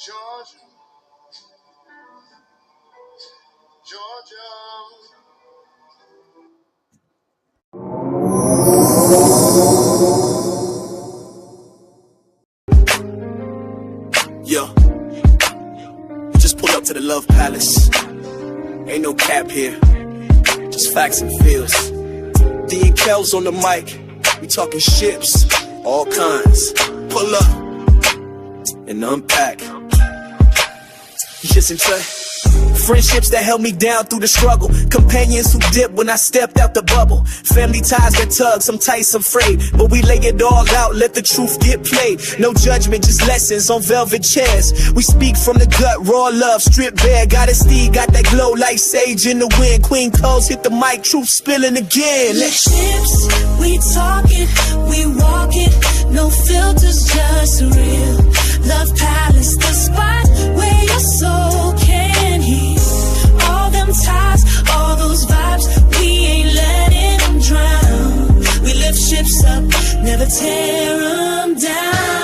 Georgia, Georgia. Yo, just pull up to the Love Palace. Ain't no cap here, just facts and feels. Queen Kellz on the mic, we talking ships, all kinds. Pull up and unpack. Listen to friendships that held me down through the struggle. Companions who dipped when I stepped out the bubble. Family ties that tug, some tight, some frayed. But we lay it all out, let the truth get played. No judgment, just lessons on velvet chairs. We speak from the gut, raw love, stripped bare. Goddessdee, got that glow like sage in the wind. Queen Kellz hit the mic, truth spilling again. Ships, we talking, we walking. No filters, just real. Love Palace, the spot where your soul can heal. All them ties, all those vibes, we ain't letting them drown. We lift ships up, never tear them down.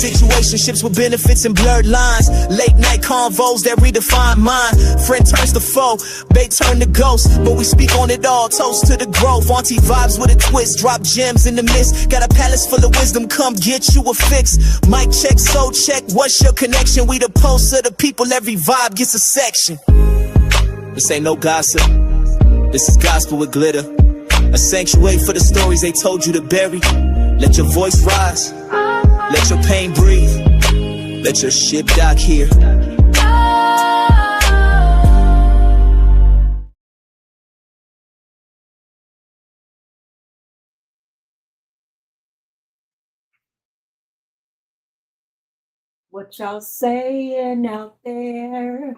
Situationships with benefits and blurred lines. Late night convos that redefine mind. Friend turns to foe, bait turn to ghost. But we speak on it all, toast to the growth. Auntie vibes with a twist, drop gems in the mist. Got a palace full of wisdom, come get you a fix. Mic check, soul check, what's your connection? We the pulse of the people, every vibe gets a section. This ain't no gossip, this is gospel with glitter. A sanctuary for the stories they told you to bury. Let your voice rise, let your pain breathe, let your ship dock here. What y'all saying out there?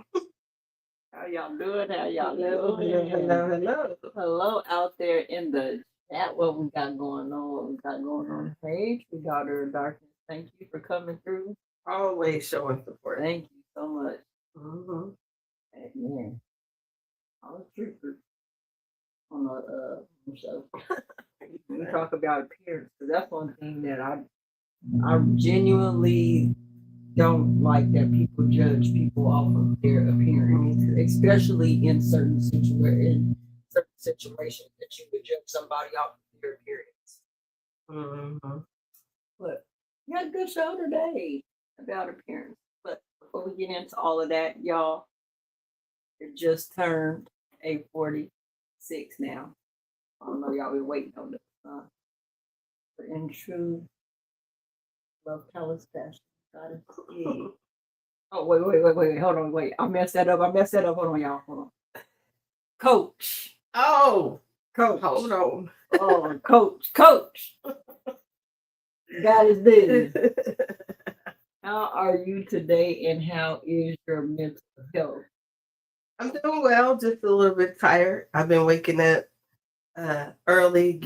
How y'all doing? How y'all doing? Hello. Hello out there in the chat. What we got going on? What we got going on? Hey, true daughter of darkness. Thank you for coming through. Always showing support. Thank you so much. Mm-hmm. Amen. I was trooper on the show. We talk about appearance, because that's one thing that I genuinely don't like, that people judge people off of their appearance, especially in certain situations that you would judge somebody off of their appearance. Mm-hmm. But we had a good show today about appearance. But before we get into all of that, y'all, it just turned 8:46 now. I don't know, y'all been waiting on this. But in true Love Palace fashion, Goddessdee. Oh, wait. Hold on, wait. I messed that up. Hold on, y'all. Hold on. Coach. Oh, Coach. hold on. Oh, Coach. Goddessdee. How are you today, and how is your mental health? I'm doing well, just a little bit tired. I've been waking up early,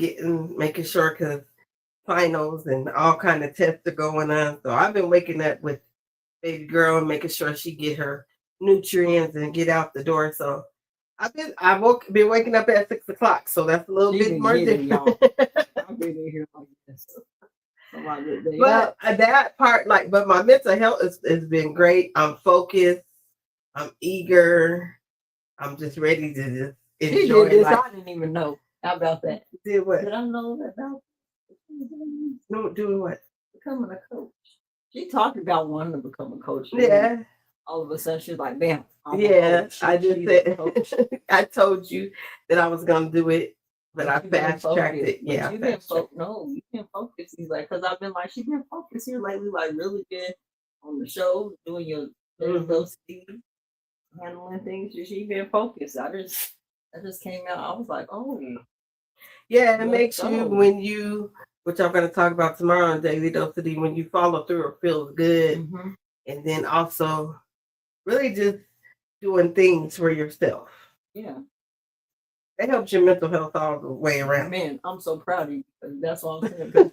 making sure, because finals and all kind of tests are going on. So I've been waking up with baby girl and making sure she get her nutrients and get out the door. So I've been waking up at 6 o'clock. So that's a little bit more different. I've been in here like this. But that part, but my mental health has been great. I'm focused. I'm eager. I'm just ready to just enjoy this. life. I didn't even know. How about that? Did what? Did I know about No, doing what? becoming a coach? She talked about wanting to become a coach. Yeah. All of a sudden, she's like, "Bam!" Yeah, I just said. I told you that I was gonna do it, but I fast tracked it. Yeah, you've been you can focus. He's like, because I've been like, she's been focused here lately, like really good on the show, doing your handling things. She's been focused. I just came out. I was like, oh. Yeah, it makes you, when you, which I'm going to talk about tomorrow on Daily Dose of D, when you follow through, it feels good. Mm-hmm. And then also really just doing things for yourself. Yeah. It helps your mental health all the way around. Man, I'm so proud of you. That's all I'm saying.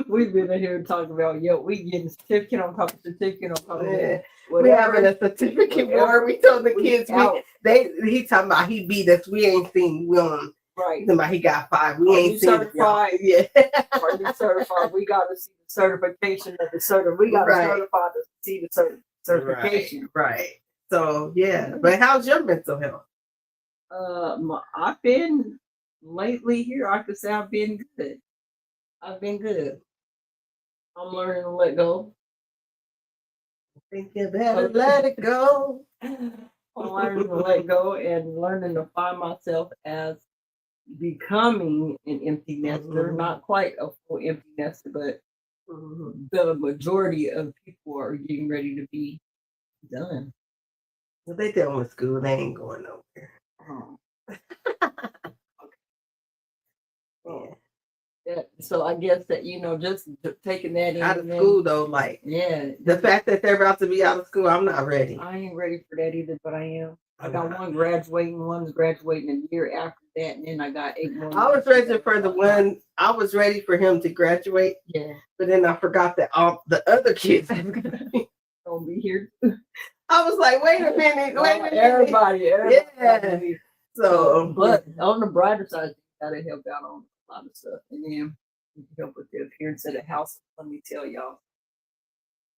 We've been in here talking about, we getting certificate on top of certificate on top of that. We having a certificate war. We told the kids, he talking about he beat us. We ain't seen, we on Right. Somebody, he got 5. We Are ain't you seen it, y'all. certified? Yeah. Are you certified? We got to see the certification of the We got to Right. certify to see the certification. Right. So yeah. But how's your mental health? I've been lately here. I could say I've been good. I've been good. I'm learning to let go. I think you better let it go. I'm learning to let go and learning to find myself as becoming an empty nester, not quite a full empty nester, but the majority of people are getting ready to be done. Well, they done with school. They ain't going nowhere. Yeah. So I guess that, just taking that in. Out of school though, like yeah, the fact that they're about to be out of school, I'm not ready. I ain't ready for that either, but I am. I got one graduating, one's graduating a year after that, and then I got 8 more. I was ready for the one. I was ready for him to graduate. Yeah, but then I forgot that all the other kids gonna be here. I was like, wait a minute, Everybody. Yeah. So, but on the brighter side, you gotta help out on a lot of stuff, and then you can help with the appearance of the house. Let me tell y'all,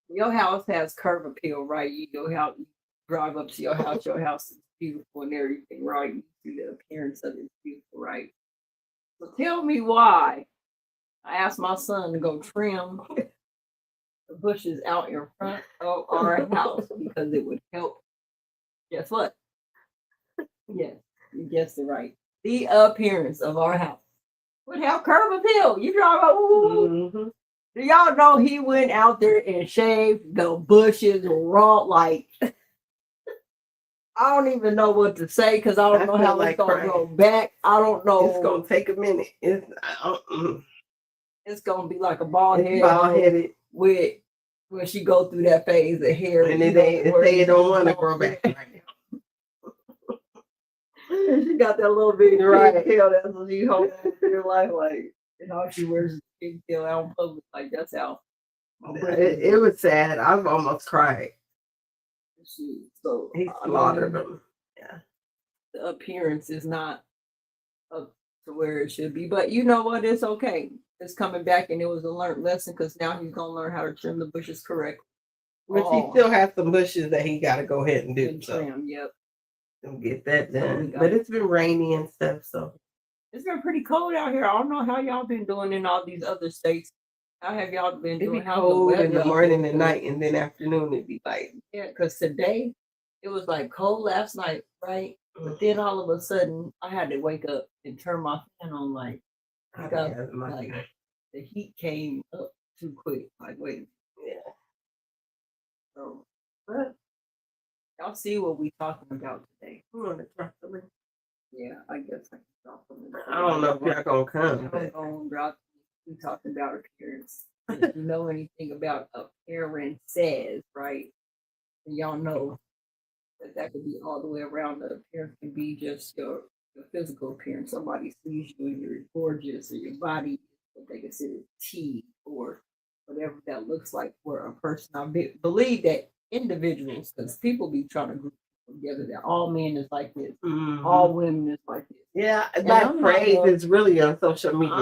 your house has curb appeal, right? You drive up to your house is beautiful and everything, right? You see the appearance of it is beautiful, right? So tell me why. I asked my son to go trim the bushes out in front of our house because it would help. Guess what? Yes, you guessed it right. The appearance of our house would have curb appeal. You drive up. Do y'all know he went out there and shaved the bushes raw? Like, I don't even know what to say because I don't know how it's going to go back. I don't know. It's going to take a minute. It's going to be like a bald headed with when she go through that phase of hair. And they don't want to grow back right now. She got that little bit right tail. That's what she holds in her life. Like, she wears a big tail out in public. Like, that's how. It was sad. I've almost cried. So he slaughtered them. Yeah. The appearance is not up to where it should be. But you know what? It's okay. It's coming back, and it was a learned lesson because now he's going to learn how to trim the bushes correctly. Which he still has some bushes that he got to go ahead and do. And trim, yep. And get that done. But it's been rainy and stuff, so. It's been pretty cold out here. I don't know how y'all been doing in all these other states. How have y'all been doing? It'd be cold in the morning and night, and then afternoon it'd be like. Yeah, because today it was like cold last night, right? But then all of a sudden I had to wake up and turn my fan on, like the heat came up too quick. Like, wait. Yeah. So, but y'all see what we talking about today. You want to drop the link? Yeah, I guess I can drop them. I don't know if y'all gonna come. I'm gonna drop. We talking about appearance. If you know anything about appearances, right? And y'all know that could be all the way around. The appearance can be just your physical appearance. Somebody sees you and you're gorgeous, or your body, what they consider T, or whatever that looks like for a person. I believe that individuals, because people be trying to group together that all men is like this, all women is like this. Yeah, that phrase is really on social media.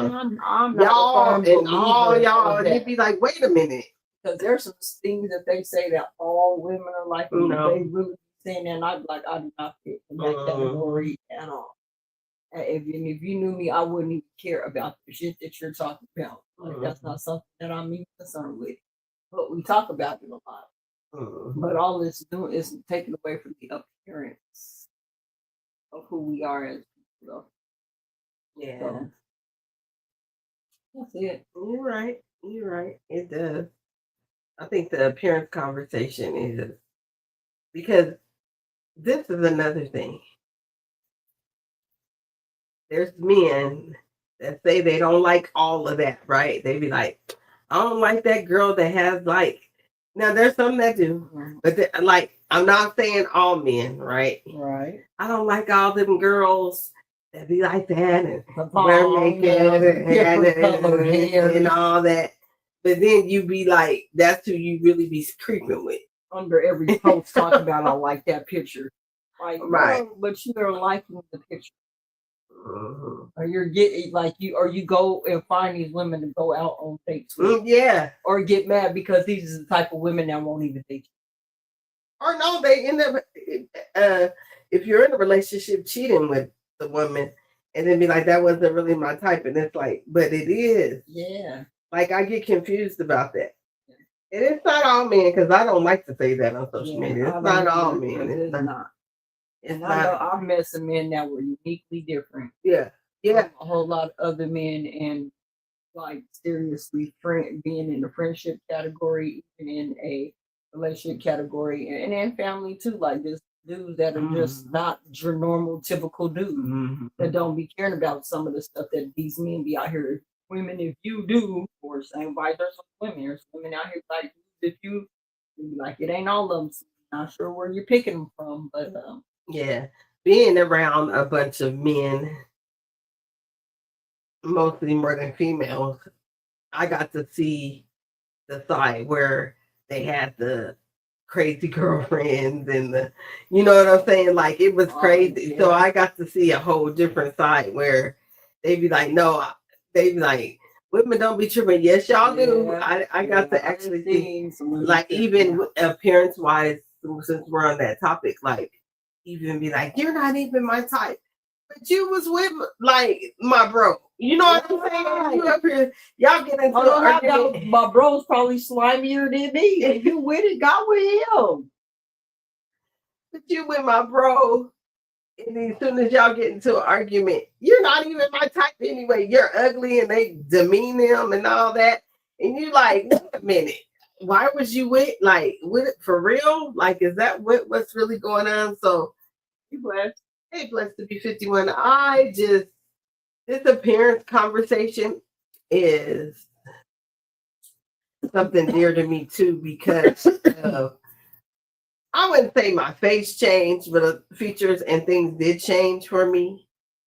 I'm y'all and all y'all, and you'd be like, wait a minute. Because there's some things that they say that all women are like, they really saying that, and I'd be like, I do not fit in that category at all. If you knew me, I wouldn't even care about the shit that you're talking about. Like, that's not something that I'm even concerned with. But we talk about it a lot. But all it's doing is taking away from the appearance of who we are as people. Yeah. So, that's it. You're right. It does. I think the appearance conversation is because this is another thing. There's men that say they don't like all of that, right? They be like, I don't like that girl that has like. Now there's some that do, but like I'm not saying all men, right? Right. I don't like all them girls that be like that and wear makeup and all that. But then you be like, that's who you really be creeping with. Under every post talking about, I like that picture. Like, right. But you are liking the picture. Or you're getting like you go and find these women to go out on dates with, Yeah. or get mad because these are the type of women that won't even date you. Or no, they end up if you're in a relationship cheating with the woman and then be like, that wasn't really my type, and it's like, but it is. Yeah. Like I get confused about that. And it's not all men, because I don't like to say that on social media. It's not all men. It's not. It's And not. I know I've met some men that were uniquely different. Yeah. Yeah. From a whole lot of other men, and like seriously being in the friendship category, even in a relationship category, and in family too, like just dudes that are just not your normal typical dudes that don't be caring about some of the stuff that these men be out here. Women, if you do, or same vice versa with women, there's women out here like if you be like, it ain't all of them. So I'm not sure where you're picking them from, but yeah, being around a bunch of men, mostly more than females, I got to see the side where they had the crazy girlfriends and the, you know what I'm saying? Like it was crazy. Yeah. So I got to see a whole different side where they be like, no, they be like, women don't be tripping. Yes, y'all do. I got to actually see, like, even appearance wise, since we're on that topic, like, even be like, you're not even my type, but you was with like my bro. You know what I'm saying? You up here, y'all get into argument. My bro's probably slimier than me. And you with it, got with him. But you with my bro. And then as soon as y'all get into an argument, you're not even my type anyway. You're ugly, and they demean them and all that. And you like, wait a minute, why was you with it for real? Like, is that what's really going on? So you blessed. Hey, blessed to be 51. This appearance conversation is something dear to me too, because I wouldn't say my face changed, but features and things did change for me,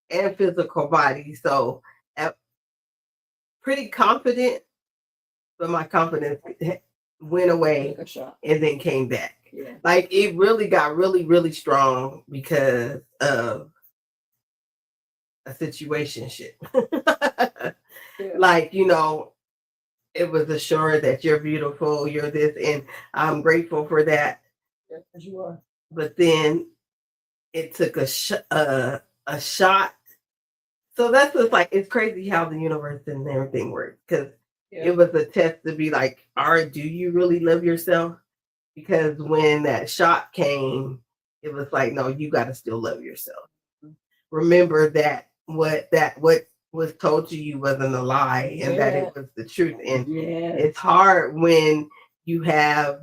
and physical body. So pretty confident, but my confidence went away and then came back. Yeah. Like it really got really, really strong because of a situationship. Yeah. Like, you know, it was assured that you're beautiful, you're this, and I'm grateful for that. Yes, you are. But then it took a shot. So that's just like, it's crazy how the universe and everything works, because it was a test to be like, all right, do you really love yourself? Because when that shot came, it was like, no, you got to still love yourself. Remember that what was told to you wasn't a lie, and that it was the truth. And it's hard when you have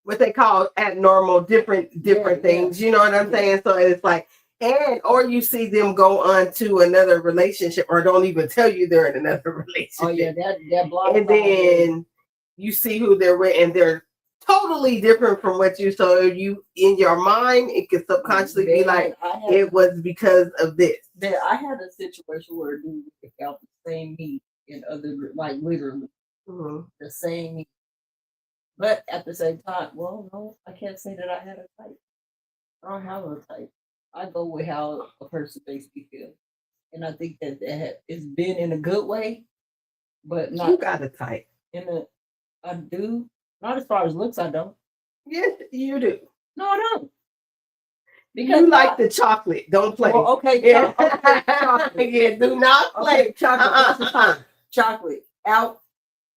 what they call abnormal, different things. You know what I'm saying? So it's like, or you see them go on to another relationship, or don't even tell you they're in another relationship. Oh yeah, that block. And then you see who they're with, and they're totally different from what you. So you, in your mind, it can subconsciously be like, it was because of this. I had a situation where a dude picked out the same meat in other, like literally the same meat. But at the same time, well, no, I can't say that I had a type. I don't have a type. I go with how a person makes me feel. And I think that it's been in a good way, but not. You got a type. I do. Not as far as looks, I don't. Yes, you do. No, I don't. Because you like the chocolate. Don't play. Well, okay, chocolate. Yeah, do not play. Okay, chocolate. Chocolate. Out.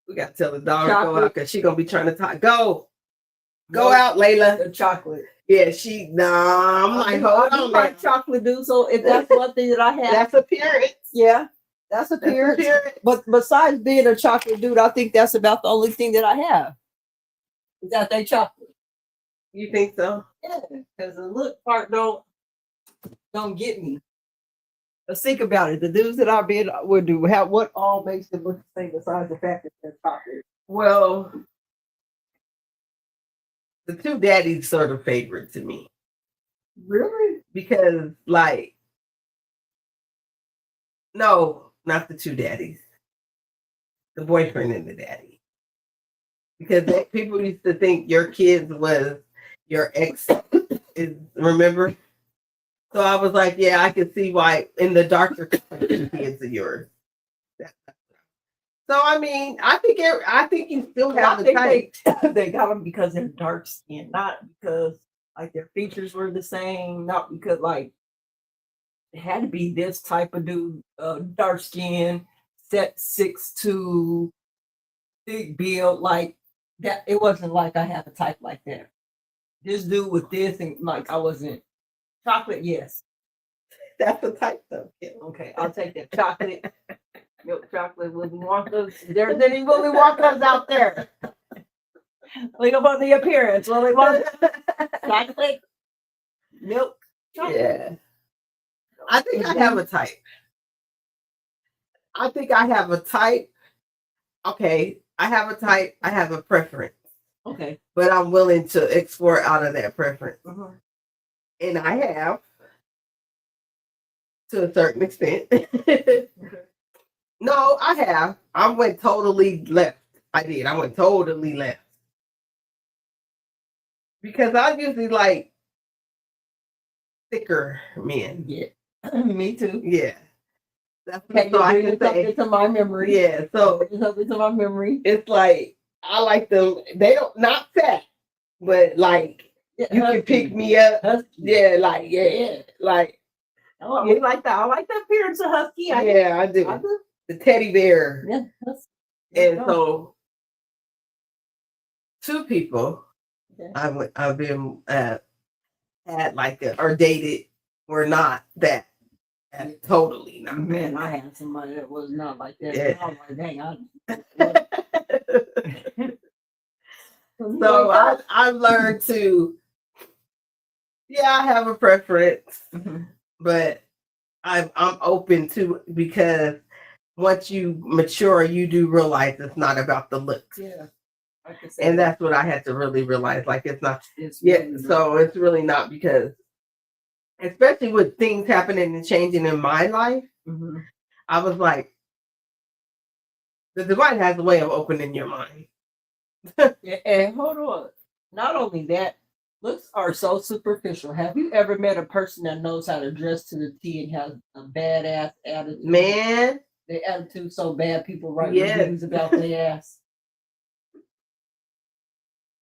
We got to tell the dog to go out, because she's going to be trying to talk. Go out, Layla. The chocolate. Yeah, I'm like, hold on. Like chocolate, dude. So if that's one thing that I have. That's appearance. Yeah, that's appearance. But besides being a chocolate dude, I think that's about the only thing that I have. Is that they chocolate. You think so? Yeah, because the look part don't get me. Let's think about it. The dudes that I've been would do what all makes them look the same besides the fact that they're chocolate. Well, the two daddies sort of favorite to me. Really? Because like, no, not the two daddies. The boyfriend and the daddy. Because people used to think your kids was your ex. Remember? So I was like, yeah, I can see why in the darker kids of yours. So I mean, I think you still have I the think type. they got them because they're dark skinned, not because like their features were the same, not because like it had to be this type of dude, dark skin, set 6'2", big build, like that. It wasn't like I had a type like that. This dude with this and like I wasn't chocolate, yes. That's the type though. Okay, I'll take that. Chocolate, milk chocolate, Willy Wonka. If there's any Willy Wonkas out there. Look up on the appearance. Willy Wonka. Chocolate, milk, chocolate. Yeah. I think I have a type. I think I have a type. Okay, I have a type. I have a preference. Okay. But I'm willing to explore out of that preference. Mm-hmm. And I have to a certain extent. No, I have. I went totally left. I did. I went totally left. Because I usually like thicker men. Yeah. Me too. Yeah. That's Okay, so I you can bring say. something to my memory. Yeah. So Bring something to my memory. it's like I like them. They don't not fat, but like Yeah, you can pick me up. Husky. Yeah, like yeah, like Oh, we like that. I like the appearance of husky. yeah, I do. I do. The teddy bear. Yeah. Husky. And so, two people Okay. I've been had like or dated were not that. Totally not. Man, I had somebody that was not like that. Yeah. I was like, dang, So I've learned to. Yeah, I have a preference, but I'm open to because once you mature, you do realize it's not about the looks. Yeah. I could say And that's what I had to really realize. Like it's not. it's Yeah, really so it's really not because, especially with things happening and changing in my life, mm-hmm. I was like, the divine has a way of opening your mind. Yeah, and hold on. Not only that, looks are so superficial. Have you ever met a person that knows how to dress to the T and has a badass attitude? Man, Their attitude so bad, people write Yes. reviews about their ass.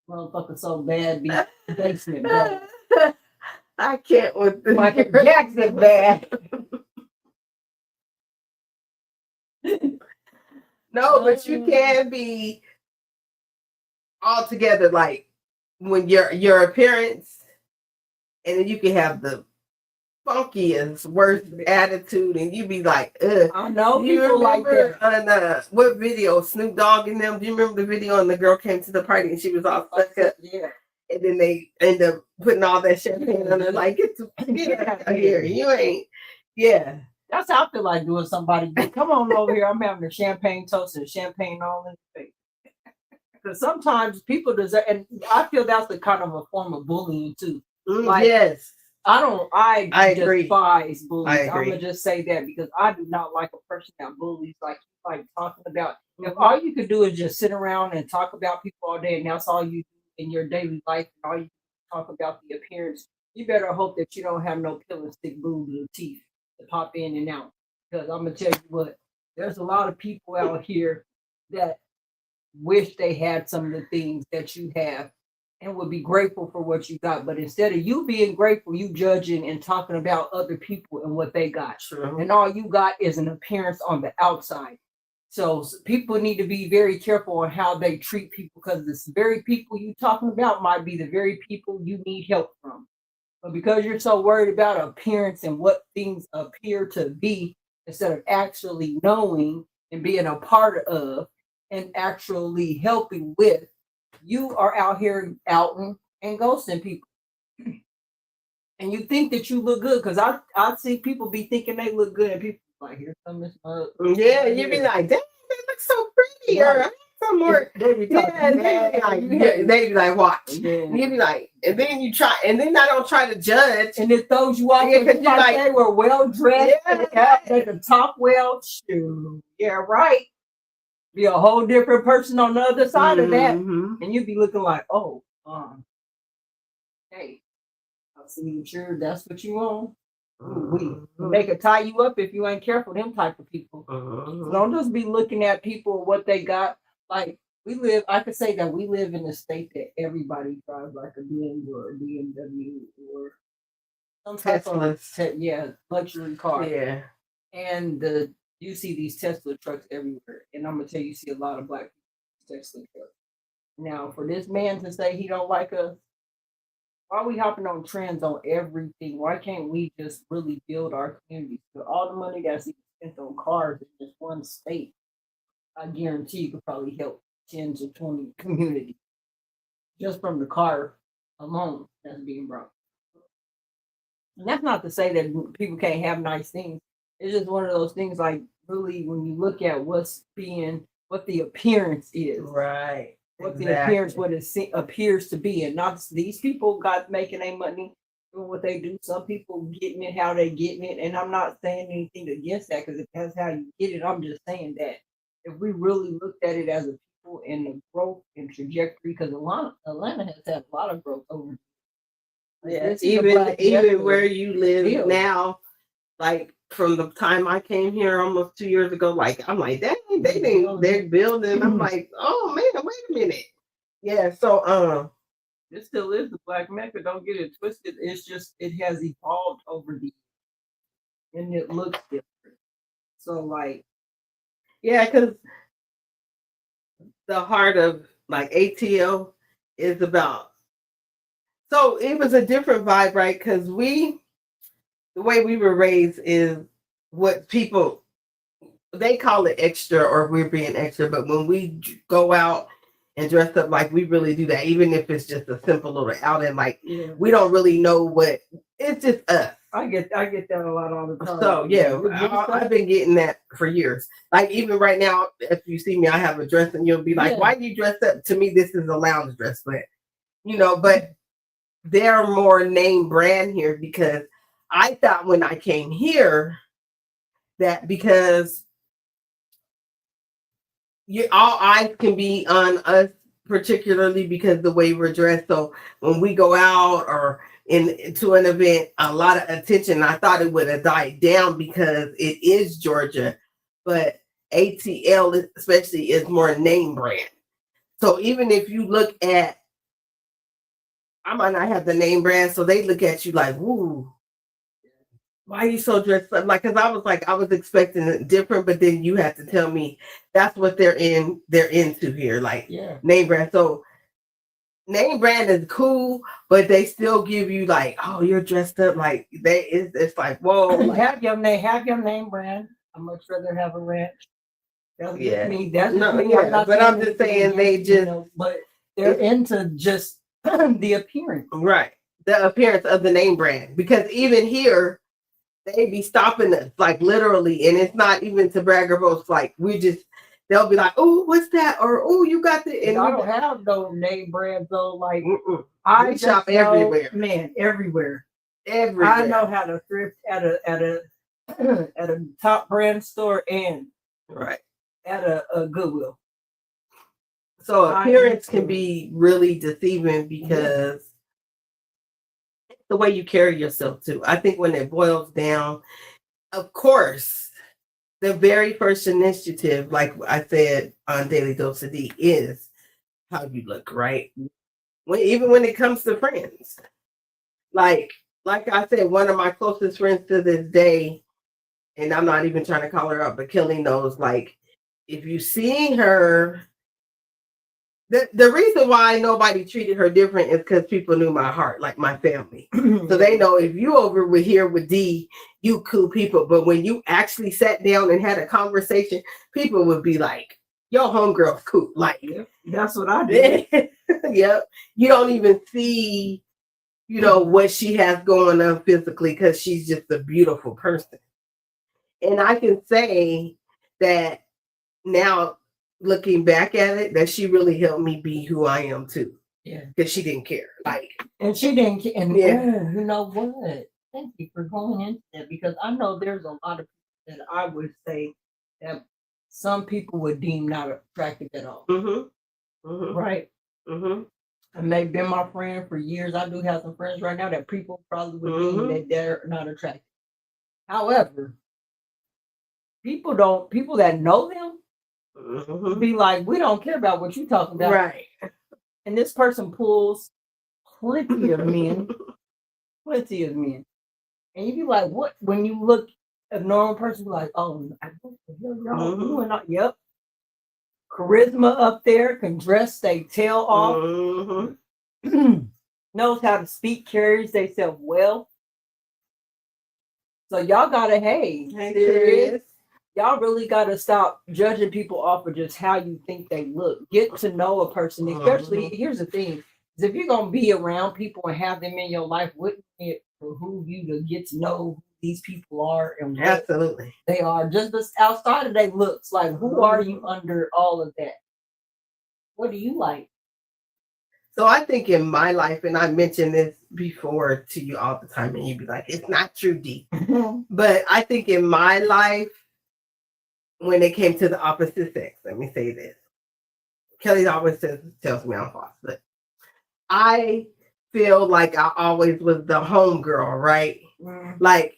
Motherfucker so bad, be basement bad. I can't with this. Michael Jackson bad. No, but you can be all together, like when your appearance, and then you can have the funkiest, worst attitude, and you be like, ugh. I know You people like remember that. on what video, Snoop Dogg and them? Do you remember the video? And the girl came to the party and she was all stuck up, Yeah. and then they end up putting all that champagne on her, like, get out of here, you ain't, yeah. That's how I feel like doing somebody. Come on over here. I'm having a champagne toast and champagne all in the face. Because sometimes people deserve, and I feel that's the kind of a form of bullying too. Like, Yes. I agree. despise bullies. I I'm agree. gonna just say that because I do not like a person that bullies, like talking about. If all you could do is just sit around and talk about people all day, and that's all you do in your daily life, and all you talk about the appearance, you better hope that you don't have no pill and stick boobs or teeth to pop in and out. Because I'm gonna tell you what, there's a lot of people out here that wish they had some of the things that you have and would be grateful for what you got. But instead of you being grateful, you judging and talking about other people and what they got. True. And all you got is an appearance on the outside. So people need to be very careful on how they treat people because this very people you talking about might be the very people you need help from. But because you're so worried about appearance and what things appear to be, instead of actually knowing and being a part of and actually helping with, you are out here outing and ghosting people. And you think that you look good because I see people be thinking they look good and people like, here comes this mug. Yeah, you be like, damn, they look so pretty. Or I need some more. They be talking Yeah, they be like, watch. Yeah. And you be like, and then you try, and then I don't try to judge. And it throws you off Yeah, because 'cause you like, like- they were well dressed. Yeah. They could talk well. Shoot. Yeah, right. Be a whole different person on the other side of that. Mhm. And you'd be looking like, oh, hey, I see you sure that's what you want. They could tie you up if you ain't careful. Them type of people. So don't just be looking at people what they got. Like I could say that we live in a state that everybody drives like a BMW or a BMW or some type of luxury car. Yeah. And you see these Tesla trucks everywhere. And I'm gonna tell you, see a lot of black people Tesla trucks. Now, for this man to say he don't like us, why are we hopping on trends on everything? Why can't we just really build our communities? With all the money that's spent on cars in just one state, I guarantee you could probably help 10 to 20 communities just from the car alone that's being brought. And that's not to say that people can't have nice things. It's just one of those things, like, really, when you look at what the appearance is. Right. What the appearance, what it appears to be. And not these people got making their money doing what they do. Some people getting it how they getting it. And I'm not saying anything against that, because if that's how you get it, I'm just saying that if we really looked at it as a people and the growth and trajectory, because Atlanta has had a lot of growth over. Yeah, even where you live now, like from the time I came here almost 2 years ago, like I'm like, dang, they're building. I'm like, oh man, wait a minute. Yeah, so it still is the Black Mecca. Don't get it twisted. It's just it has evolved over the years, and it looks different. So like, yeah, because the heart of like ATL is about. So it was a different vibe, right? Because the way we were raised is what people, they call it extra or we're being extra. But when we go out and dress up, like we really do that, even if it's just a simple little outing, like we don't really know what, it's just us. I get that a lot all the time. So yeah, I've been getting that for years. Like even right now, if you see me, I have a dress and you'll be like, why do you dress up? To me, this is a lounge dress, but but they're more name brand here, because I thought when I came here that because all eyes can be on us, particularly because the way we're dressed. So when we go out or into an event, a lot of attention. I thought it would have died down because it is Georgia, but ATL especially is more name brand. So even if you look at, I might not have the name brand, so they look at you like, "Woo, why are you so dressed up?" Like, because I was expecting it different, but then you have to tell me that's what they're into here, like name brand. So name brand is cool, but they still give you like, "Oh, you're dressed up like they." It's like, whoa, like, have your name brand. I'd much rather have a ranch. That's me. That's no, me. But I'm just saying they just, but they're into just the appearance, right? The appearance of the name brand, because even here they be stopping us like literally, and it's not even to brag or boast. Like they'll be like, "Oh, what's that?" or "Oh, you got the." And I don't have those name brands though. Like I shop everywhere, man, everywhere. I know how to thrift at a top brand store and at a Goodwill. So appearance can be really deceiving because the way you carry yourself too. I think when it boils down, of course, the very first initiative, like I said on Daily Dose of D, is how you look, right? Even when it comes to friends. Like I said, one of my closest friends to this day, and I'm not even trying to call her out, but Kelly knows, like, if you seeing her, the reason why nobody treated her different is because people knew my heart, like my family. So they know if you over with here with D, you cool people. But when you actually sat down and had a conversation, people would be like, "Your homegirl's cool." Like, that's what I did. Yep. You don't even see, what she has going on physically, because she's just a beautiful person. And I can say that now, looking back at it, that she really helped me be who I am too. Yeah, because she didn't care. Like, and she didn't care. And you know what? Thank you for going into that, because I know there's a lot of people that I would say that some people would deem not attractive at all. Right? And they've been my friend for years. I do have some friends right now that people probably would deem that they're not attractive. However, people that know them be like, we don't care about what you talking about. Right. And this person pulls plenty of men, plenty of men. And you be like, what? When you look at a normal person, be like, oh, what the hell y'all doing? Yep. Charisma up there, can dress they tail off, knows how to speak, carries themselves well. So y'all gotta, serious. Y'all really gotta stop judging people off of just how you think they look. Get to know a person, especially here's the thing: is if you're gonna be around people and have them in your life, wouldn't it behoove you to get to know who these people are and what Absolutely they are, just outside of their looks? Like, who are you under all of that? What do you like? So I think in my life, and I mentioned this before to you all the time, and you'd be like, it's not true, D. But I think in my life, when it came to the opposite sex, let me say this. Kelly always tells me I'm false, but I feel like I always was the homegirl, right? Like,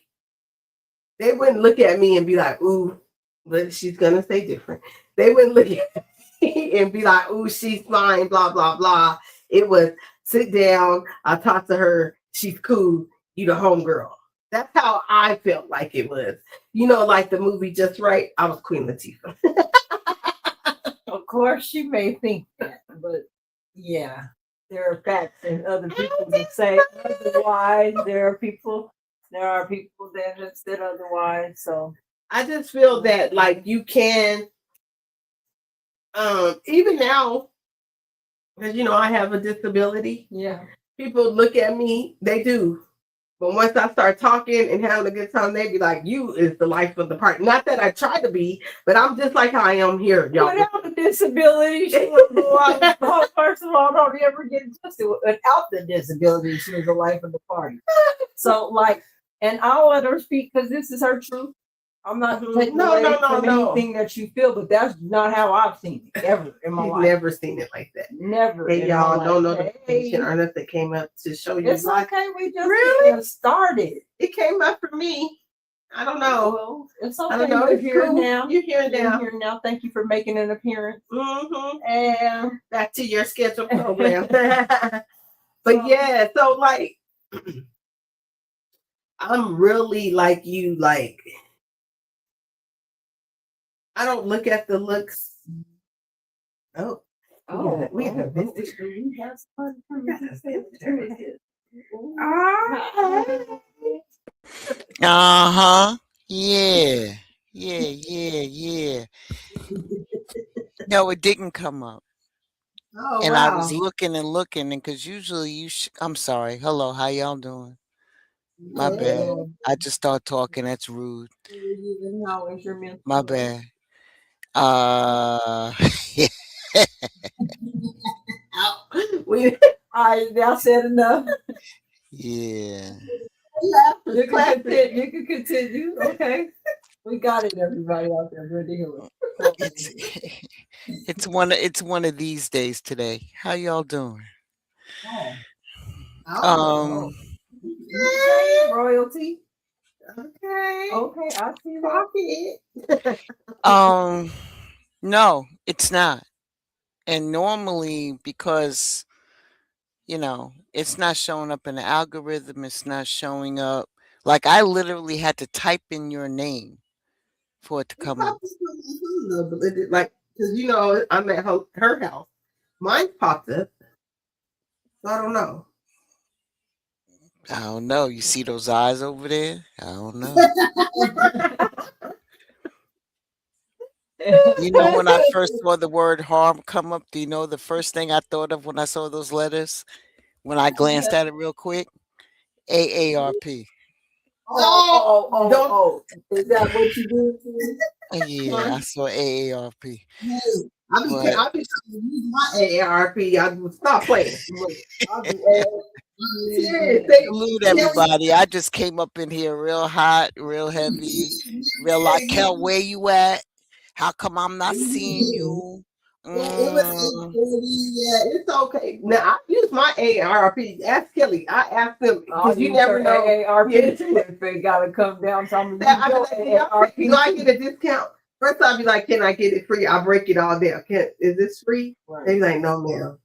they wouldn't look at me and be like, ooh, but she's going to say different. They wouldn't look at me and be like, ooh, she's fine, blah, blah, blah. It was sit down, I talk to her, she's cool, you the homegirl. That's how I felt like it was. You know, like the movie Just Right, I was Queen Latifah. Of course, you may think that, but yeah, there are facts and other people that say otherwise. There are people that have said otherwise. So I just feel that like you can, even now, because you know I have a disability. Yeah, people look at me, they do. But once I start talking and having a good time, they be like, you is the life of the party. Not that I try to be, but I'm just like how I am here, y'all. Without a disability, she was the life. First of all, don't ever get twisted. Without the disability, she was the life of the party. So, like, and I'll let her speak because this is her truth. I'm not taking away from anything that you feel, but that's not how I've seen it ever in my life. Never seen it like that. Never. Hey, y'all don't know the patient or nothing came up to show you. It's okay. We just really started. It came up for me. I don't know. Well, it's okay. I don't know. You're here now. You're here now. You're here now. Thank you for making an appearance. And back to your scheduled program. But yeah, so like, I'm really like you, like, I don't look at the looks. We have Yeah. No, it didn't come up. Oh, I was looking, and because usually I'm sorry. Hello, how y'all doing? My bad. I just start talking. That's rude. My bad. I said enough. Yeah. You can continue. Okay. We got it, everybody out there. Good to hear. It's one of these days today. How y'all doing? Royalty. Okay. I see that. No, it's not. And normally, because it's not showing up in the algorithm, it's not showing up. Like, I literally had to type in your name for it to come up. Like, because I'm at her house. Mine popped up. So I don't know. I don't know. You see those eyes over there? I don't know. When I first saw the word harm come up, do you know the first thing I thought of when I saw those letters? When I glanced at it real quick? AARP. Is that what you did? Yeah, I saw AARP. I'll be trying to use my AARP. I would stop playing. Salute everybody. I just came up in here real hot, real heavy, real like, Kel, where you at? How come I'm not seeing you? Yeah, it was Mm, 8:30. Yeah, it's okay. Now I use my ARP. Ask Kelly. I asked them because you never know. AARP Yeah. if they gotta come down. So I'm That, I gonna be use like, your do I get a discount? First, I'll be like, can I get it free? I'll break it all down. Is this free? They be like, no, ma'am.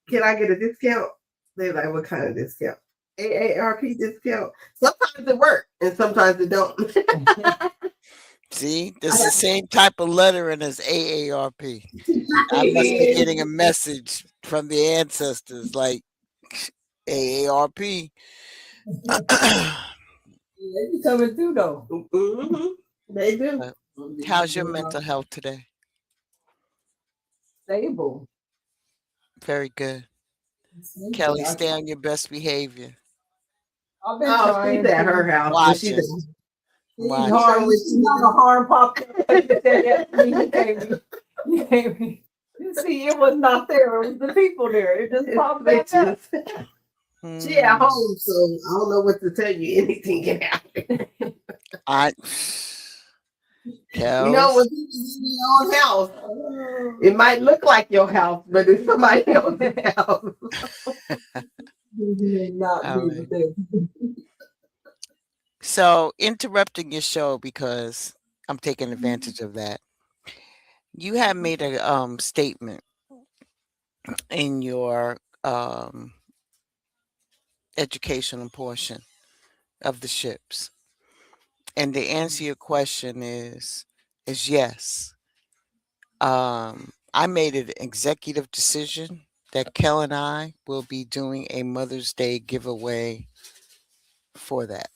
Can I get a discount? They're like, what kind of discount? AARP discount. Sometimes it works and sometimes it don't. see, this is the same type of lettering as AARP. I must be getting a message from the ancestors like AARP. They be coming through though. Mm-hmm. They do. How's your mental health today? Stable. Very good. Kelly, stay on your best behavior. I've been Oh, trying she's at to. her house. Watching. She's Watching. she's not a harm popped up. Like you said yesterday, you gave me. You see, it was not there. It was the people there. It just popped back up. She at Mm, home, so I don't know what to tell you. Anything can happen. I You know, when Kels, people in your own house, it might look like your house, but it's somebody else's house. Not all be right. there. So interrupting your show because I'm taking advantage of that. You have made a statement in your educational portion of the ships. And the answer to your question is yes. I made an executive decision that Kel and I will be doing a Mother's Day giveaway for that.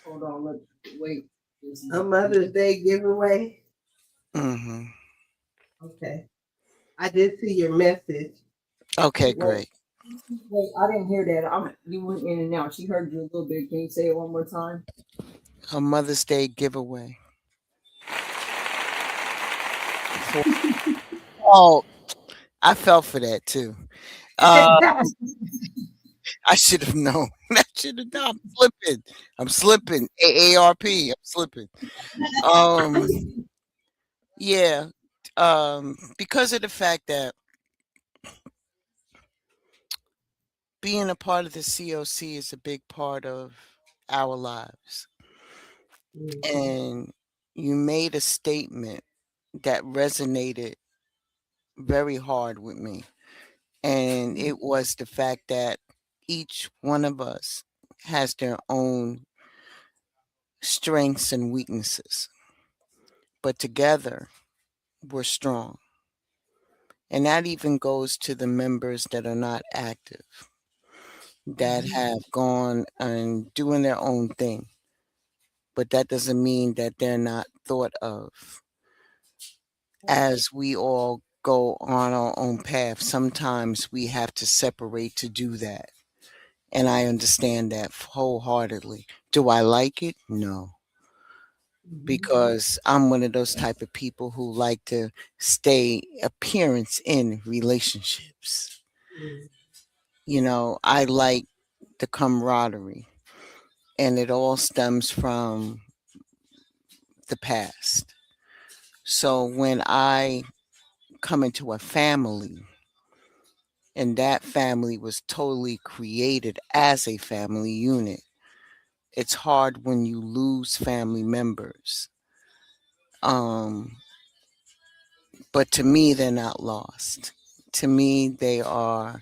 Hold on, wait. A Mother's Day giveaway. Hmm. Okay. I did see your message. Okay, great. Wait, I didn't hear that. You went in and out. She heard you a little bit. Can you say it one more time? A Mother's Day giveaway. Oh, I fell for that too. I should have known. I should have known. I'm slipping. I'm slipping. AARP. I'm slipping. Um, yeah. Because of the fact that being a part of the COC is a big part of our lives. And you made a statement that resonated very hard with me. And it was the fact that each one of us has their own strengths and weaknesses, but together we're strong. And that even goes to the members that are not active, that have gone and doing their own thing. But that doesn't mean that they're not thought of. As we all go on our own path, sometimes we have to separate to do that. And I understand that wholeheartedly. Do I like it? No. Because I'm one of those type of people who like to stay appearance in relationships. You know, I like the camaraderie, and it all stems from the past. So when I come into a family, and that family was totally created as a family unit, it's hard when you lose family members. Um, but to me, they're not lost. To me, they are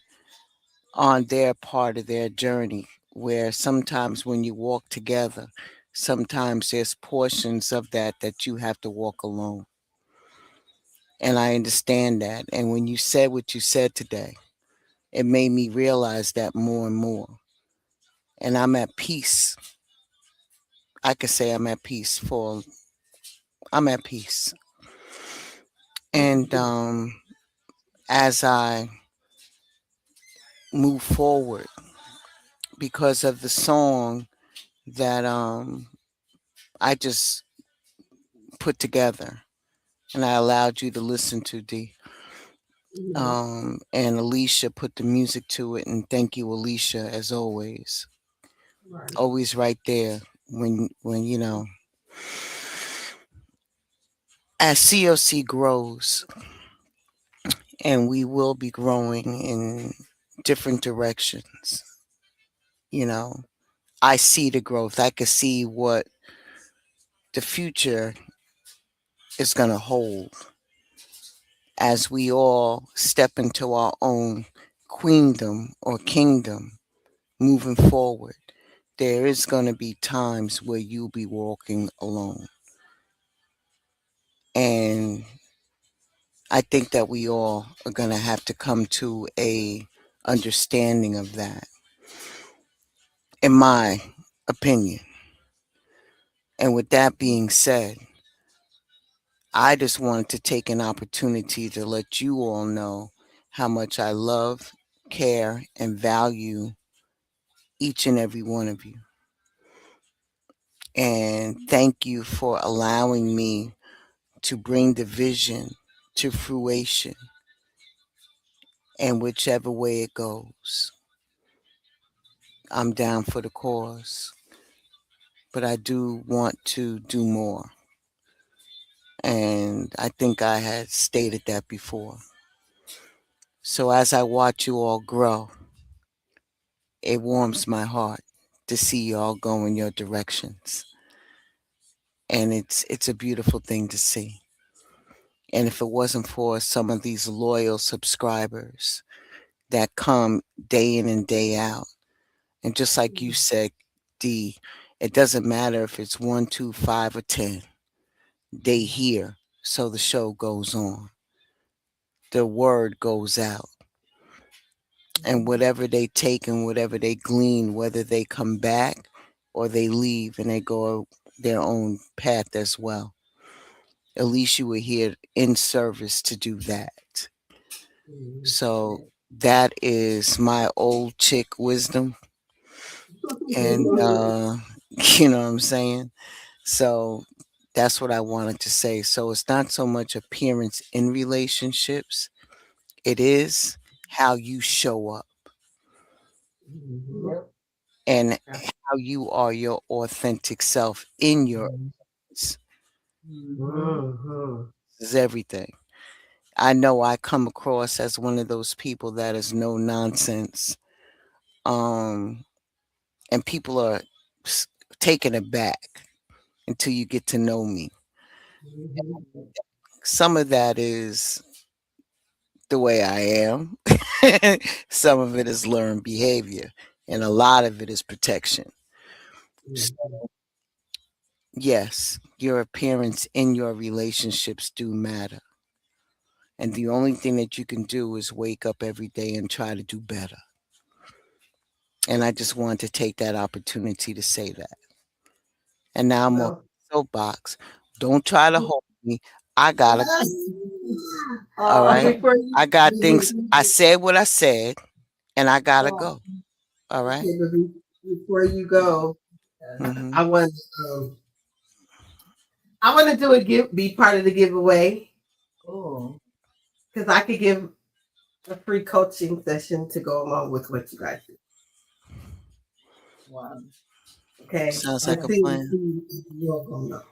on their part of their journey, where sometimes when you walk together, sometimes there's portions of that you have to walk alone. And I understand that. And when you said what you said today, it made me realize that more and more. And I'm at peace. I could say I'm at peace for I'm at peace. And as I move forward, because of the song that I just put together and I allowed you to listen to, D. And Alicia put the music to it, and thank you, Alicia, as always. Always right there when you know. as COC grows, and we will be growing in different directions, you know, I see the growth. I can see what the future is going to hold as we all step into our own queendom or kingdom moving forward. There is going to be times where you'll be walking alone. And I think that we all are going to have to come to a understanding of that, in my opinion. And with that being said, I just wanted to take an opportunity to let you all know how much I love, care, and value each and every one of you. And thank you for allowing me to bring the vision to fruition, and whichever way it goes, I'm down for the cause. But I do want to do more. And I think I had stated that before. So as I watch you all grow, it warms my heart to see y'all go in your directions. And it's a beautiful thing to see. And if it wasn't for some of these loyal subscribers that come day in and day out, and just like you said, D, it doesn't matter if it's 1, 2, 5, or 10. They hear, so the show goes on. The word goes out. And whatever they take and whatever they glean, whether they come back or they leave and they go their own path as well, at least you were here in service to do that. So that is my old chick wisdom. And you know what I'm saying? So that's what I wanted to say. So it's not so much appearance in relationships, it is how you show up and how you are your authentic self in your this is everything. I know I come across as one of those people that is no nonsense. Um and people are taken aback until you get to know me. Some of that is the way I am. Some of it is learned behavior, and a lot of it is protection. So, yes, your appearance in your relationships do matter. And the only thing that you can do is wake up every day and try to do better. And I just wanted to take that opportunity to say that. And now I'm on the soapbox. Don't try to hold me. I gotta all right. I got things. I said what I said, and I gotta go. All right. Okay, but before you go, Mhm. I want to do be part of the giveaway Oh, because I could give a free coaching session to go along with what you guys do. wow. Okay, Sounds like a plan. You're gonna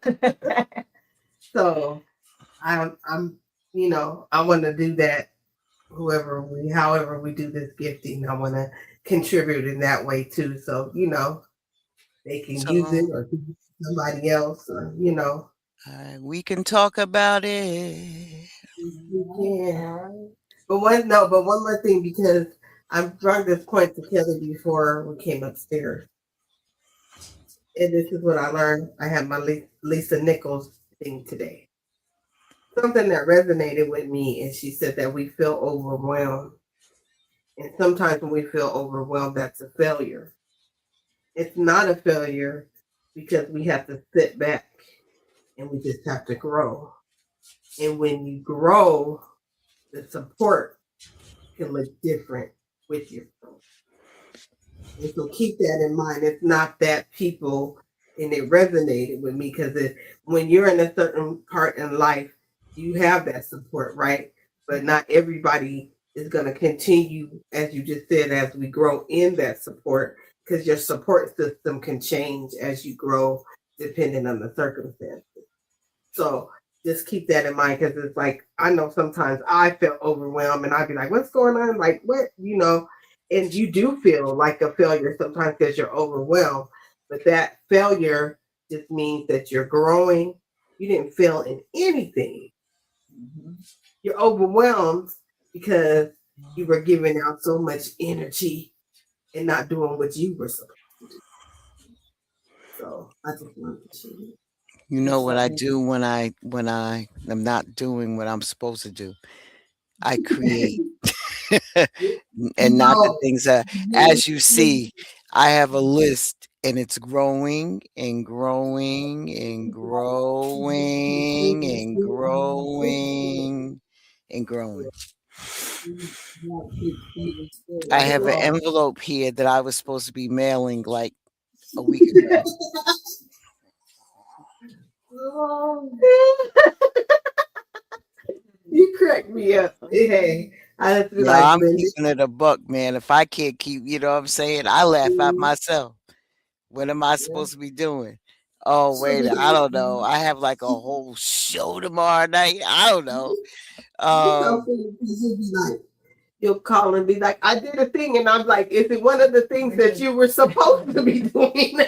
know. So I'm I want to do that. However we do this gifting, I want to contribute in that way too. So they can use it So or give it to somebody else, or we can talk about it. we can. But one more thing, because I've brought this point to Kelly before we came upstairs. And this is what I learned. I had my Lisa Nichols thing today. Something that resonated with me, and she said that we feel overwhelmed. And sometimes when we feel overwhelmed, that's a failure. It's not a failure because we have to sit back and we just have to grow. And when you grow, the support can look different with you. And so keep that in mind. It's not that people, and it resonated with me because when you're in a certain part in life, you have that support, right? But not everybody is going to continue, as you just said, as we grow in that support, because your support system can change as you grow depending on the circumstances. So just keep that in mind, because it's like, I know sometimes I feel overwhelmed and I'd be like, what's going on? Like, what, and you do feel like a failure sometimes because you're overwhelmed. But that failure just means that you're growing. You didn't fail in anything. You're overwhelmed because you were giving out so much energy and not doing what you were supposed to do. So I just wanted to share it. You know what I do when I am not doing what I'm supposed to do? I create. And not the things that, as you see, I have a list and it's growing and growing and growing and growing and growing. I have an envelope here that I was supposed to be mailing like a week ago. You crack me up. Hey, I have to Yeah, I'm keeping it a buck, man. If I can't keep, you know what I'm saying? I laugh at myself. What am I supposed to be doing? Oh, wait, I don't know. I have like a whole show tomorrow night. I don't know. You'll call and be like, I did a thing, and I'm like, is it one of the things that you were supposed to be doing?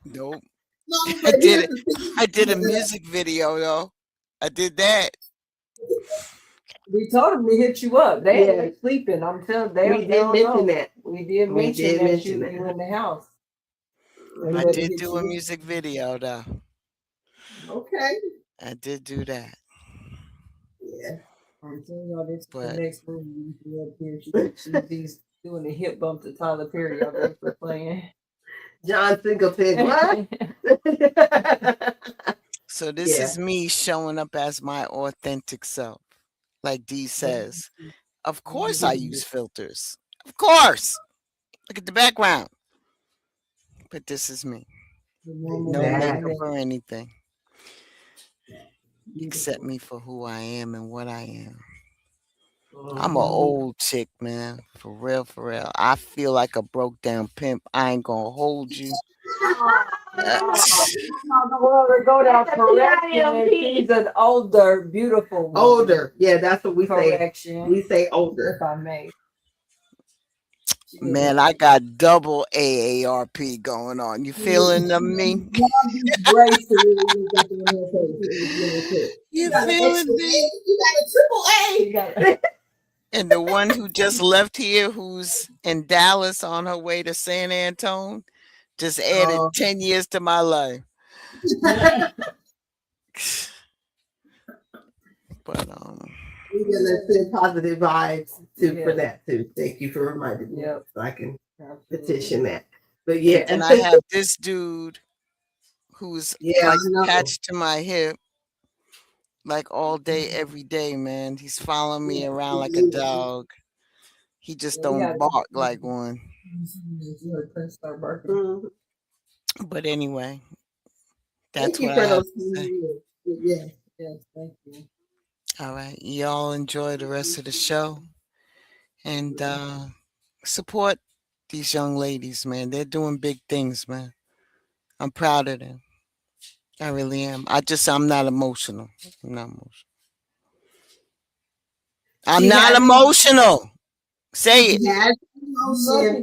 Nope. I did a music video though. I did that. We told them to hit you up. They ain't sleeping. I'm telling them. We did mention that. We did mention that you in the house. I did do a music video though. Okay. I did do that. Yeah. I'm telling y'all, this But the next movie up here. She's doing the hip bump to Tyler Perry. Y'all better quit playing. John Singleton. What? So this is me showing up as my authentic self. Like Dee says. Of course I use filters. Of course. Look at the background. But this is me. No makeup or anything. Accept me for who I am and what I am. I'm an old chick, man. For real, for real. I feel like a broke down pimp. I ain't gonna hold you. Go down correction. She's an older, beautiful woman. Older. Yeah, that's what we correction. say. We say older. If I may. Man, I got double AARP going on. You feeling me? You feeling me? You got a triple A. And the one who just left here, who's in Dallas on her way to San Antone, just added 10 years to my life. But we're gonna send positive vibes for that too. Thank you for reminding me. So I can petition that. But yeah, and I have this dude who's like attached to my hip, like all day, every day, man. He's following me around like a dog. He just don't bark like one. But anyway, that's what I have to say. Yes, thank you. All right, y'all enjoy the rest of the show and support these young ladies, man. They're doing big things, man. I'm proud of them. I really am. I'm not emotional. I'm not emotional. I'm not emotional. Say it.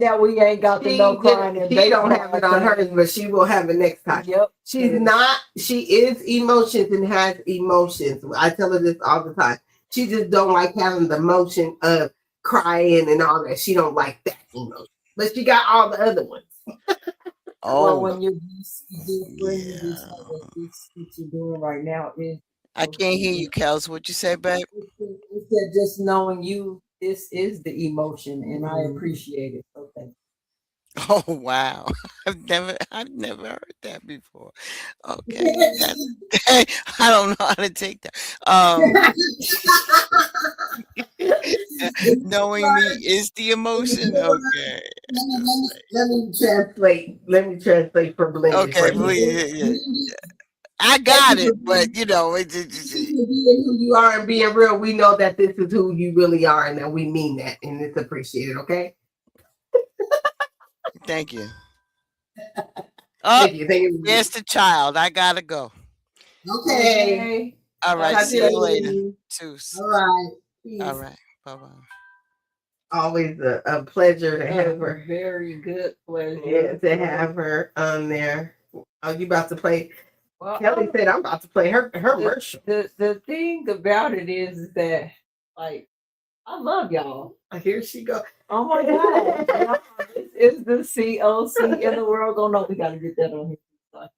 That we ain't got the no crying. She don't have it on hers, but she will have it next time. Yep. She is emotions and has emotions. I tell her this all the time. She just don't like having the emotion of crying and all that. She don't like that emotion. But she got all the other ones. Well, when you're what you're doing right now is. I can't hear you, Kels. What you say, babe? It said just knowing you, this is the emotion, and I appreciate it. Okay. Oh wow! I've never heard that before. Okay, I don't know how to take that. Knowing me is the emotion. Okay. Let me translate. Let me translate for Blended. Okay, please. Yeah. I got it, but you know, who you are and being real, we know that this is who you really are, and that we mean that, and it's appreciated. Okay. Thank you. Thank you. There's the child. I gotta go. Okay. All right. Talk to See you later. you. Tschüss. All right. Peace. All right. Bye bye. Always a pleasure to have her. Very good pleasure. Yeah, to have her on there. Oh, you about to play? Well, Kelly said I'm about to play her commercial. the thing about it is that, like, I love y'all. Here she go. Oh my God. Y'all, this is the COC in the world gonna know. We gotta get that on here.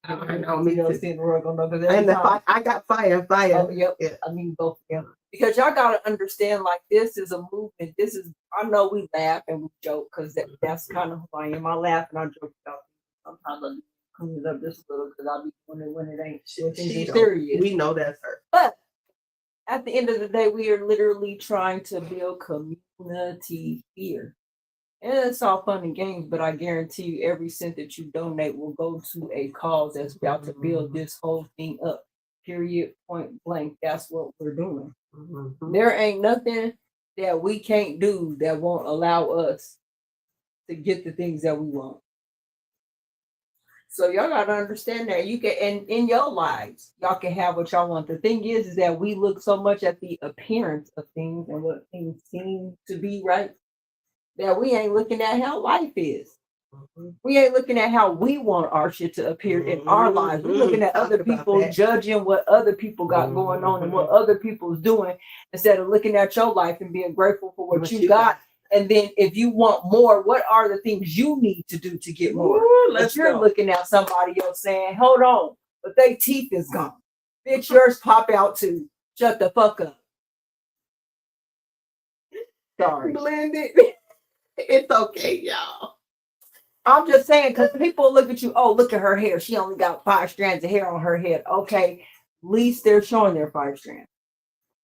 I know, me COC too. in the world gonna know. 'Cause And every time- I got fire. Oh, yep. Yeah. I mean both of them. Because y'all gotta understand, like, this is a movement. This is, I know we laugh and we joke because that's kind of who I am. I laugh and I joke about it. Sometimes I clean it up just a little because I'll be doing it when it ain't serious. We know that's her. But at the end of the day, we are literally trying to build community here. And it's all fun and games, but I guarantee you every cent that you donate will go to a cause that's about to build this whole thing up. Period, point blank. That's what we're doing. Mm-hmm. There ain't nothing that we can't do that won't allow us to get the things that we want. So y'all gotta understand that you can, and in your lives, y'all can have what y'all want. The thing is that we look so much at the appearance of things and what things seem to be, right? That we ain't looking at how life is. Mm-hmm. We ain't looking at how we want our shit to appear in our lives. We're looking at other people, judging what other people got going on and what other people's doing, instead of looking at your life and being grateful for what you got. And then if you want more, what are the things you need to do to get more? If you're looking at somebody else saying, hold on, but their teeth is gone. Bitch, yours pop out too. Shut the fuck up. Sorry. Blended. It's okay, y'all. I'm just saying, because people look at you, oh, look at her hair. She only got 5 strands of hair on her head. Okay, at least they're showing their 5 strands.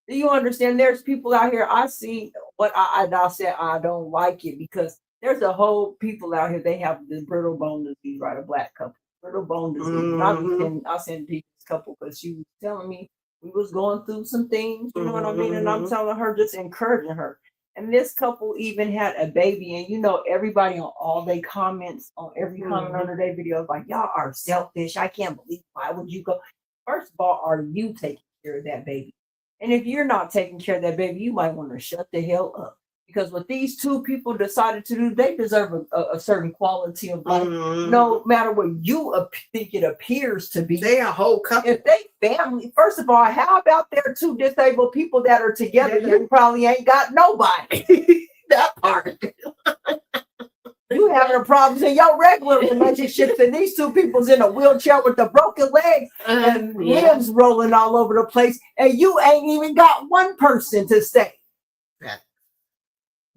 Do you understand? There's people out here, I see what I said, I don't like it, because there's a whole people out here, they have this brittle bone disease, right? A black couple. Brittle bone disease. And I sent this couple because she was telling me we was going through some things, you know what I mean? And I'm telling her, just encouraging her. And this couple even had a baby, and you know, everybody on all their comments, on every comment under their videos, like, y'all are selfish. I can't believe, why would you go? First of all, are you taking care of that baby? And if you're not taking care of that baby, you might want to shut the hell up. Because what these two people decided to do, they deserve a certain quality of life, no matter what you think it appeers to be. They a whole couple. If they family, first of all, how about there 2 disabled people that are together? You probably ain't got nobody. That part. You having a problems in your regular relationships, and these 2 people's in a wheelchair with the broken legs and limbs rolling all over the place, and you ain't even got one person to stay. Yeah.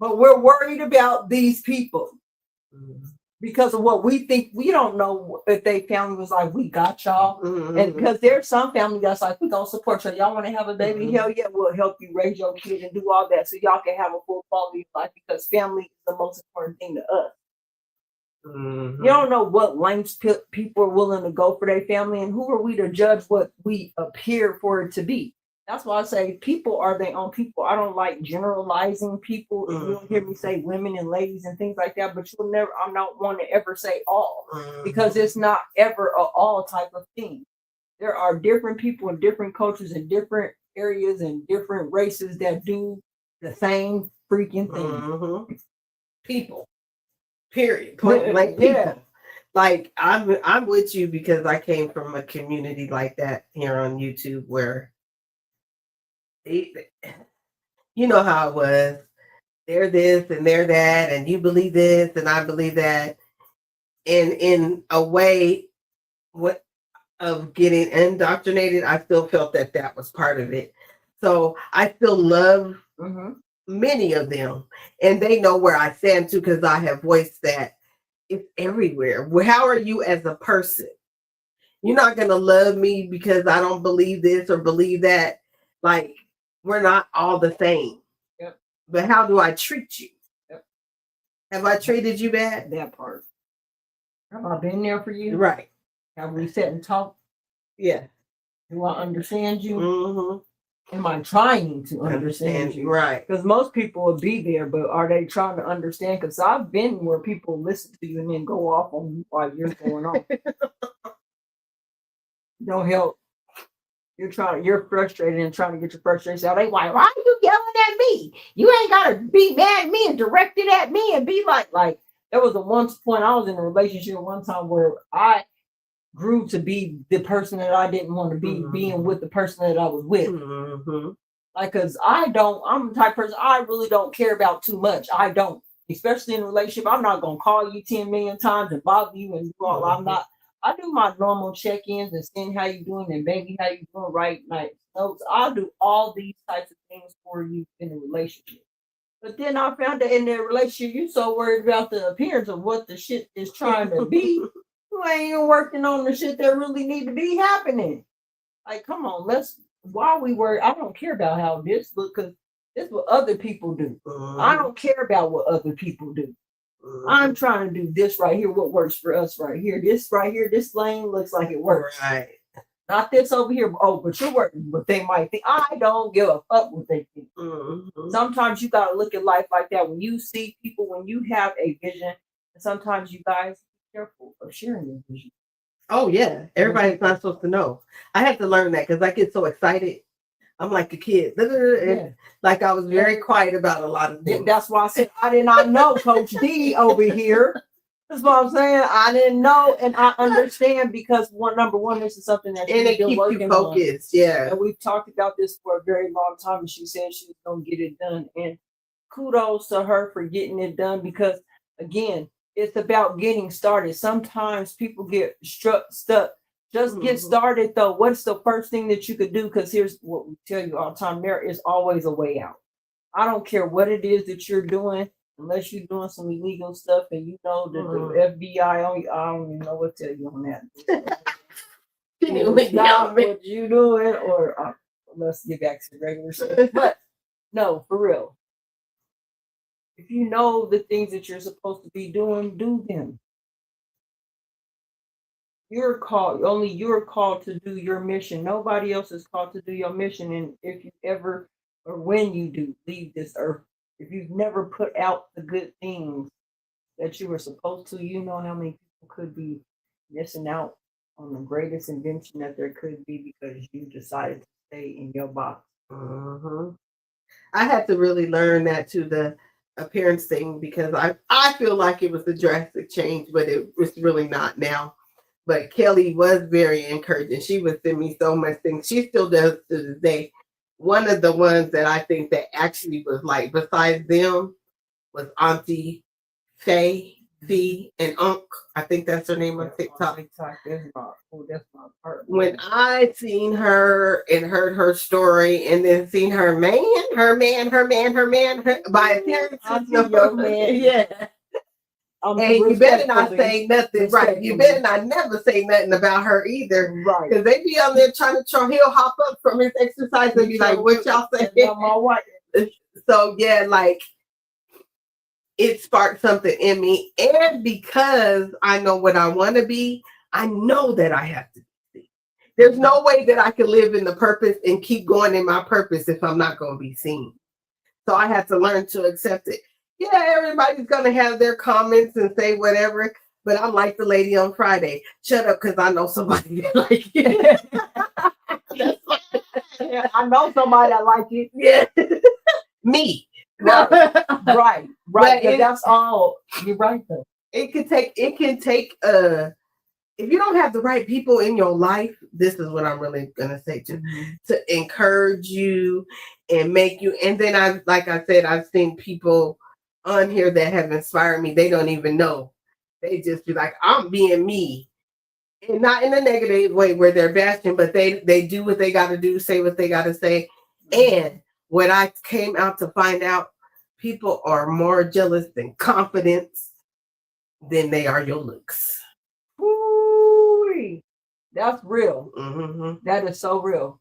But we're worried about these people because of what we think. We don't know if they family was like, we got y'all. And because there's some family that's like, we gonna support you. Y'all want to have a baby? Hell yeah, we'll help you raise your kid and do all that so y'all can have a full quality of life, because family is the most important thing to us. You don't know what lengths people are willing to go for their family, and who are we to judge what we appear for it to be? That's why I say people are their own people. I don't like generalizing people. You'll hear me say women and ladies and things like that, but you'll never, I don't want to ever say all, because it's not ever a all type of thing. There are different people in different cultures and different areas and different races that do the same freaking thing. People. Period. Point blank people. Like I'm with you, because I came from a community like that here on YouTube where you know how it was. They're this and they're that, and you believe this and I believe that. And in a way, what of getting indoctrinated, I still felt that was part of it. So I still love many of them, and they know where I stand too, because I have voiced that. It's everywhere. Well, how are you as a person? You're not going to love me because I don't believe this or believe that. Like, we're not all the same. Yep. But how do I treat you? Yep. Have I treated you bad? That part. Have I been there for you? Right. Have we sat and talked? Yeah. Do I understand you? Am I trying to understand you? Right. Because most people will be there, but are they trying to understand? Because I've been where people listen to you and then go off on you while you're going on. Don't help. you're frustrated and trying to get your frustration out. They like, why are you yelling at me? You ain't gotta be mad at me and direct it at me and be like there was a one point I was in a relationship one time where I grew to be the person that I didn't want to be, being with the person that I was with. Like, cause I'm the type of person, I really don't care about too much. I don't, especially in a relationship. I'm not gonna call you 10 million times and bother you and do all. I do my normal check-ins and seeing how you doing and baby, how you doing right night. So I'll do all these types of things for you in a relationship. But then I found that in their relationship, you so worried about the appearance of what the shit is trying to be. You ain't even working on the shit that really need to be happening. Like, come on, why we worry? I don't care about how this look, because this is what other people do. I don't care about what other people do. I'm trying to do this right here, what works for us right here. This right here, this lane looks like it works. Right. Not this over here. Oh, but you're working. But they might think, I don't give a fuck what they think. Sometimes you got to look at life like that. When you see people, when you have a vision, and sometimes you guys be careful of sharing your vision. Oh, yeah. Everybody's not supposed to know. I had to learn that because I get so excited. I'm like a kid. And like I was very quiet about a lot of things. That's why I said I did not know Coach D over here. That's what I'm saying. I didn't know, and I understand because number one, this is something that and it keeps you focused. On. Yeah, and we've talked about this for a very long time. And she said she was gonna get it done, and kudos to her for getting it done because again, it's about getting started. Sometimes people get stuck. Just get started though. What's the first thing that you could do? Because here's what we tell you all the time: there is always a way out. I don't care what it is that you're doing. Unless you're doing some illegal stuff and you know that the FBI on you, I don't even know what to tell you on that. What you doing, or let's get back to the regular stuff. But no, for real. If you know the things that you're supposed to be doing, do them. You're called to do your mission. Nobody else is called to do your mission. And if you ever or when you do leave this earth, if you've never put out the good things that you were supposed to, you know how many people could be missing out on the greatest invention that there could be because you decided to stay in your box. I had to really learn that to the appearance thing because I feel like it was a drastic change, but it was really not now. But Kelly was very encouraging. She would send me so much things. She still does to this day. One of the ones that I think that actually was like, besides them, was Auntie Faye, V, and Unc. I think that's her name on TikTok. That's my part. When I seen her and heard her story and then seen her man by appearances, your man. Yeah. And you better not say nothing, right? You better not never say nothing about her either, right? Because they be on there trying to he'll hop up from his exercise and be like, "What y'all say?" So yeah, like it sparked something in me, and because I know what I want to be, I know that I have to be. There's no way that I can live in the purpose and keep going in my purpose if I'm not going to be seen. So I had to learn to accept it. Yeah, everybody's going to have their comments and say whatever, but I'm like the lady on Friday. Shut up because I know somebody that like it. Yeah, I know somebody that like it. Yeah. Me. Right. That's all. You're right, though. It can take, if you don't have the right people in your life, this is what I'm really going to say to encourage you and make you. And then like I said, I've seen people on here that have inspired me. They don't even know. They just be like, I'm being me. And not in a negative way where they're bashing, but they do what they got to do, say what they got to say. And what I came out to find out, people are more jealous than confidence than they are your looks. Ooh, that's real. That is so real.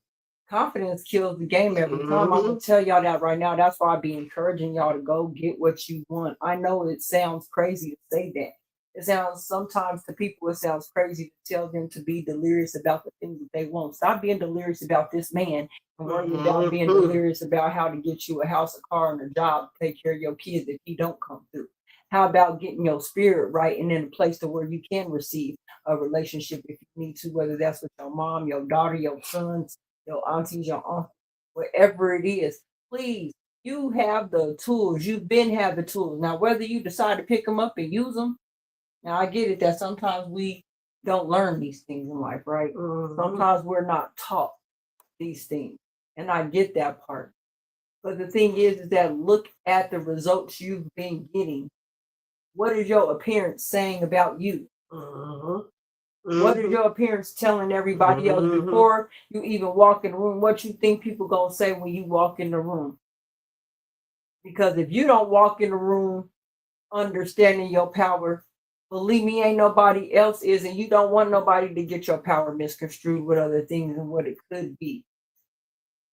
Confidence kills the game every time. I'm gonna tell y'all that right now. That's why I be encouraging y'all to go get what you want. I know it sounds crazy to say that. It sounds sometimes to people, it sounds crazy to tell them to be delirious about the things that they want. Stop being delirious about this man and worry about being delirious about how to get you a house, a car, and a job to take care of your kids if he don't come through. How about getting your spirit right and in a place to where you can receive a relationship if you need to, whether that's with your mom, your daughter, your sons, your aunties, your aunt, wherever it is, please, you have the tools. You've been have the tools. Now, whether you decide to pick them up and use them, now I get it that sometimes we don't learn these things in life, right? Sometimes we're not taught these things, and I get that part. But the thing is that look at the results you've been getting. What is your appearance saying about you? What is your appearance telling everybody else before you even walk in the room? What you think people gonna say when you walk in the room? Because if you don't walk in the room understanding your power, believe me, ain't nobody else is, and you don't want nobody to get your power misconstrued with other things and what it could be.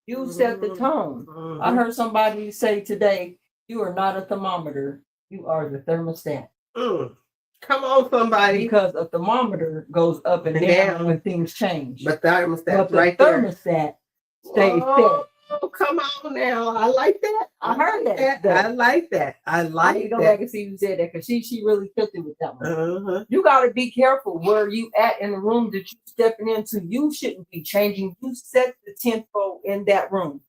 You set the tone. I heard somebody say today, you are not a thermometer, you are the thermostat. Come on, somebody. Because a thermometer goes up and down when things change. But the thermostat, but the right thermostat stays set. Oh, come on now. I like that. I heard that. I like that. I like that. Go back and see who said that because she really killed it with that one. You got to be careful where you at in the room that you stepping into. You shouldn't be changing. You set the tempo in that room.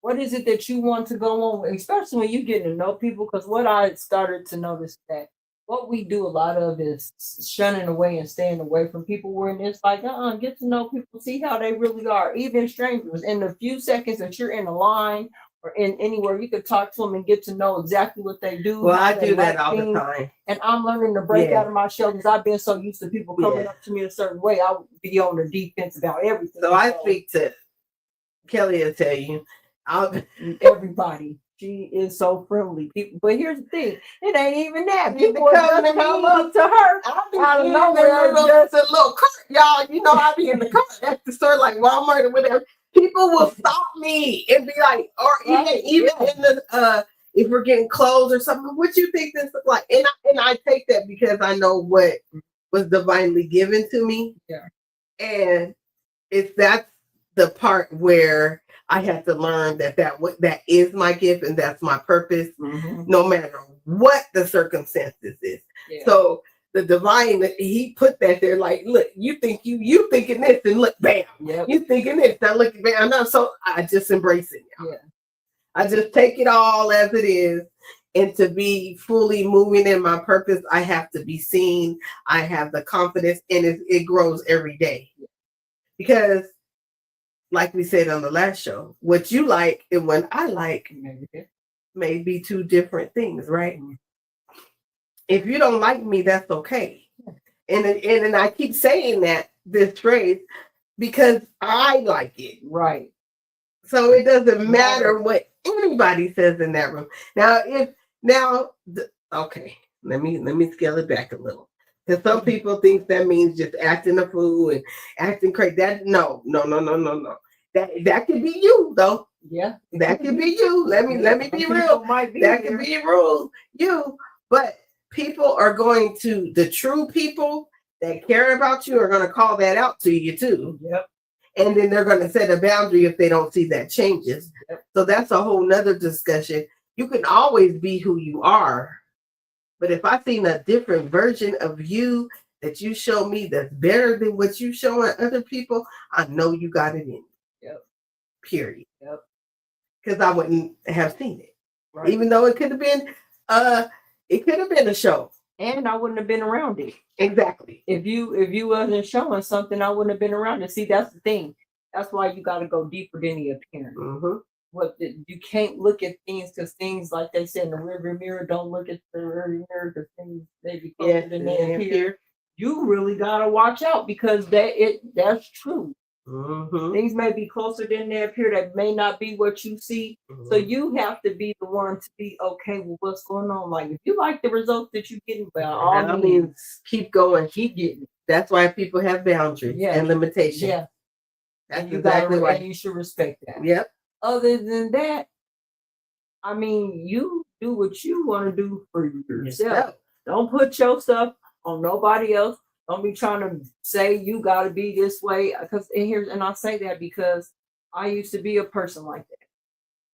What is it that you want to go on with, especially when you get to know people? Because what I started to notice that what we do a lot of is shunning away and staying away from people when it's like, get to know people, see how they really are. Even strangers, in the few seconds that you're in a line or in anywhere, you could talk to them and get to know exactly what they do. Well, I do that all the time. And I'm learning to break out of my shell because I've been so used to people coming up to me a certain way. I would be on the defense about everything. So I speak to Kelly will tell you, everybody. She is so friendly. People, but here's the thing: it ain't even that. People come up to her. I don't know where just a little cart, y'all. You know, I be in the cart at the store like Walmart or whatever. People will stop me and be like, or even in the if we're getting clothes or something. What you think this is like? And I take that because I know what was divinely given to me. Yeah, and that's the part where I had to learn that is my gift and that's my purpose, no matter what the circumstances is. Yeah. So the divine, he put that there like, look, you thinking this, and look, bam, you thinking this, now look, bam. So I just embrace it now. Yeah. I just take it all as it is, and to be fully moving in my purpose, I have to be seen. I have the confidence, and it grows every day. Because like we said on the last show, what you like and what I like may be two different things, right? If you don't like me, that's okay. And I keep saying this phrase because I like it. Right. So it doesn't matter what anybody says in that room. Okay, let me scale it back a little. Because some people think that means just acting a fool and acting crazy. No. That could be you, though. Yeah. That could be you. Let me be real. That could be you. But people are going to, the true people that care about you are going to call that out to you too. Yep. And then they're going to set a boundary if they don't see that changes. Yep. So that's a whole nother discussion. You can always be who you are. But if I've seen a different version of you that you show me that's better than what you showing other people, I know you got it in you. Yep. Period. Yep. Because I wouldn't have seen it. Right. Even though it could have been a show. And I wouldn't have been around it. Exactly. If you wasn't showing something, I wouldn't have been around it. See, that's the thing. That's why you got to go deeper than the appearance. You can't look at things because things, like they said in the rearview mirror, don't look at the rearview mirror because things maybe closer than they appear. You really gotta watch out because that's true. Things may be closer than they appear. That may not be what you see. So you have to be the one to be okay with what's going on. Like if you like the results that you're getting, all means keep going, keep getting it. That's why people have boundaries and limitations. Yeah, that's exactly right. And you should respect that. Yep. Other than that, I mean, you do what you want to do for yourself. Don't put your stuff on nobody else. Don't be trying to say you got to be this way. And I say that because I used to be a person like that.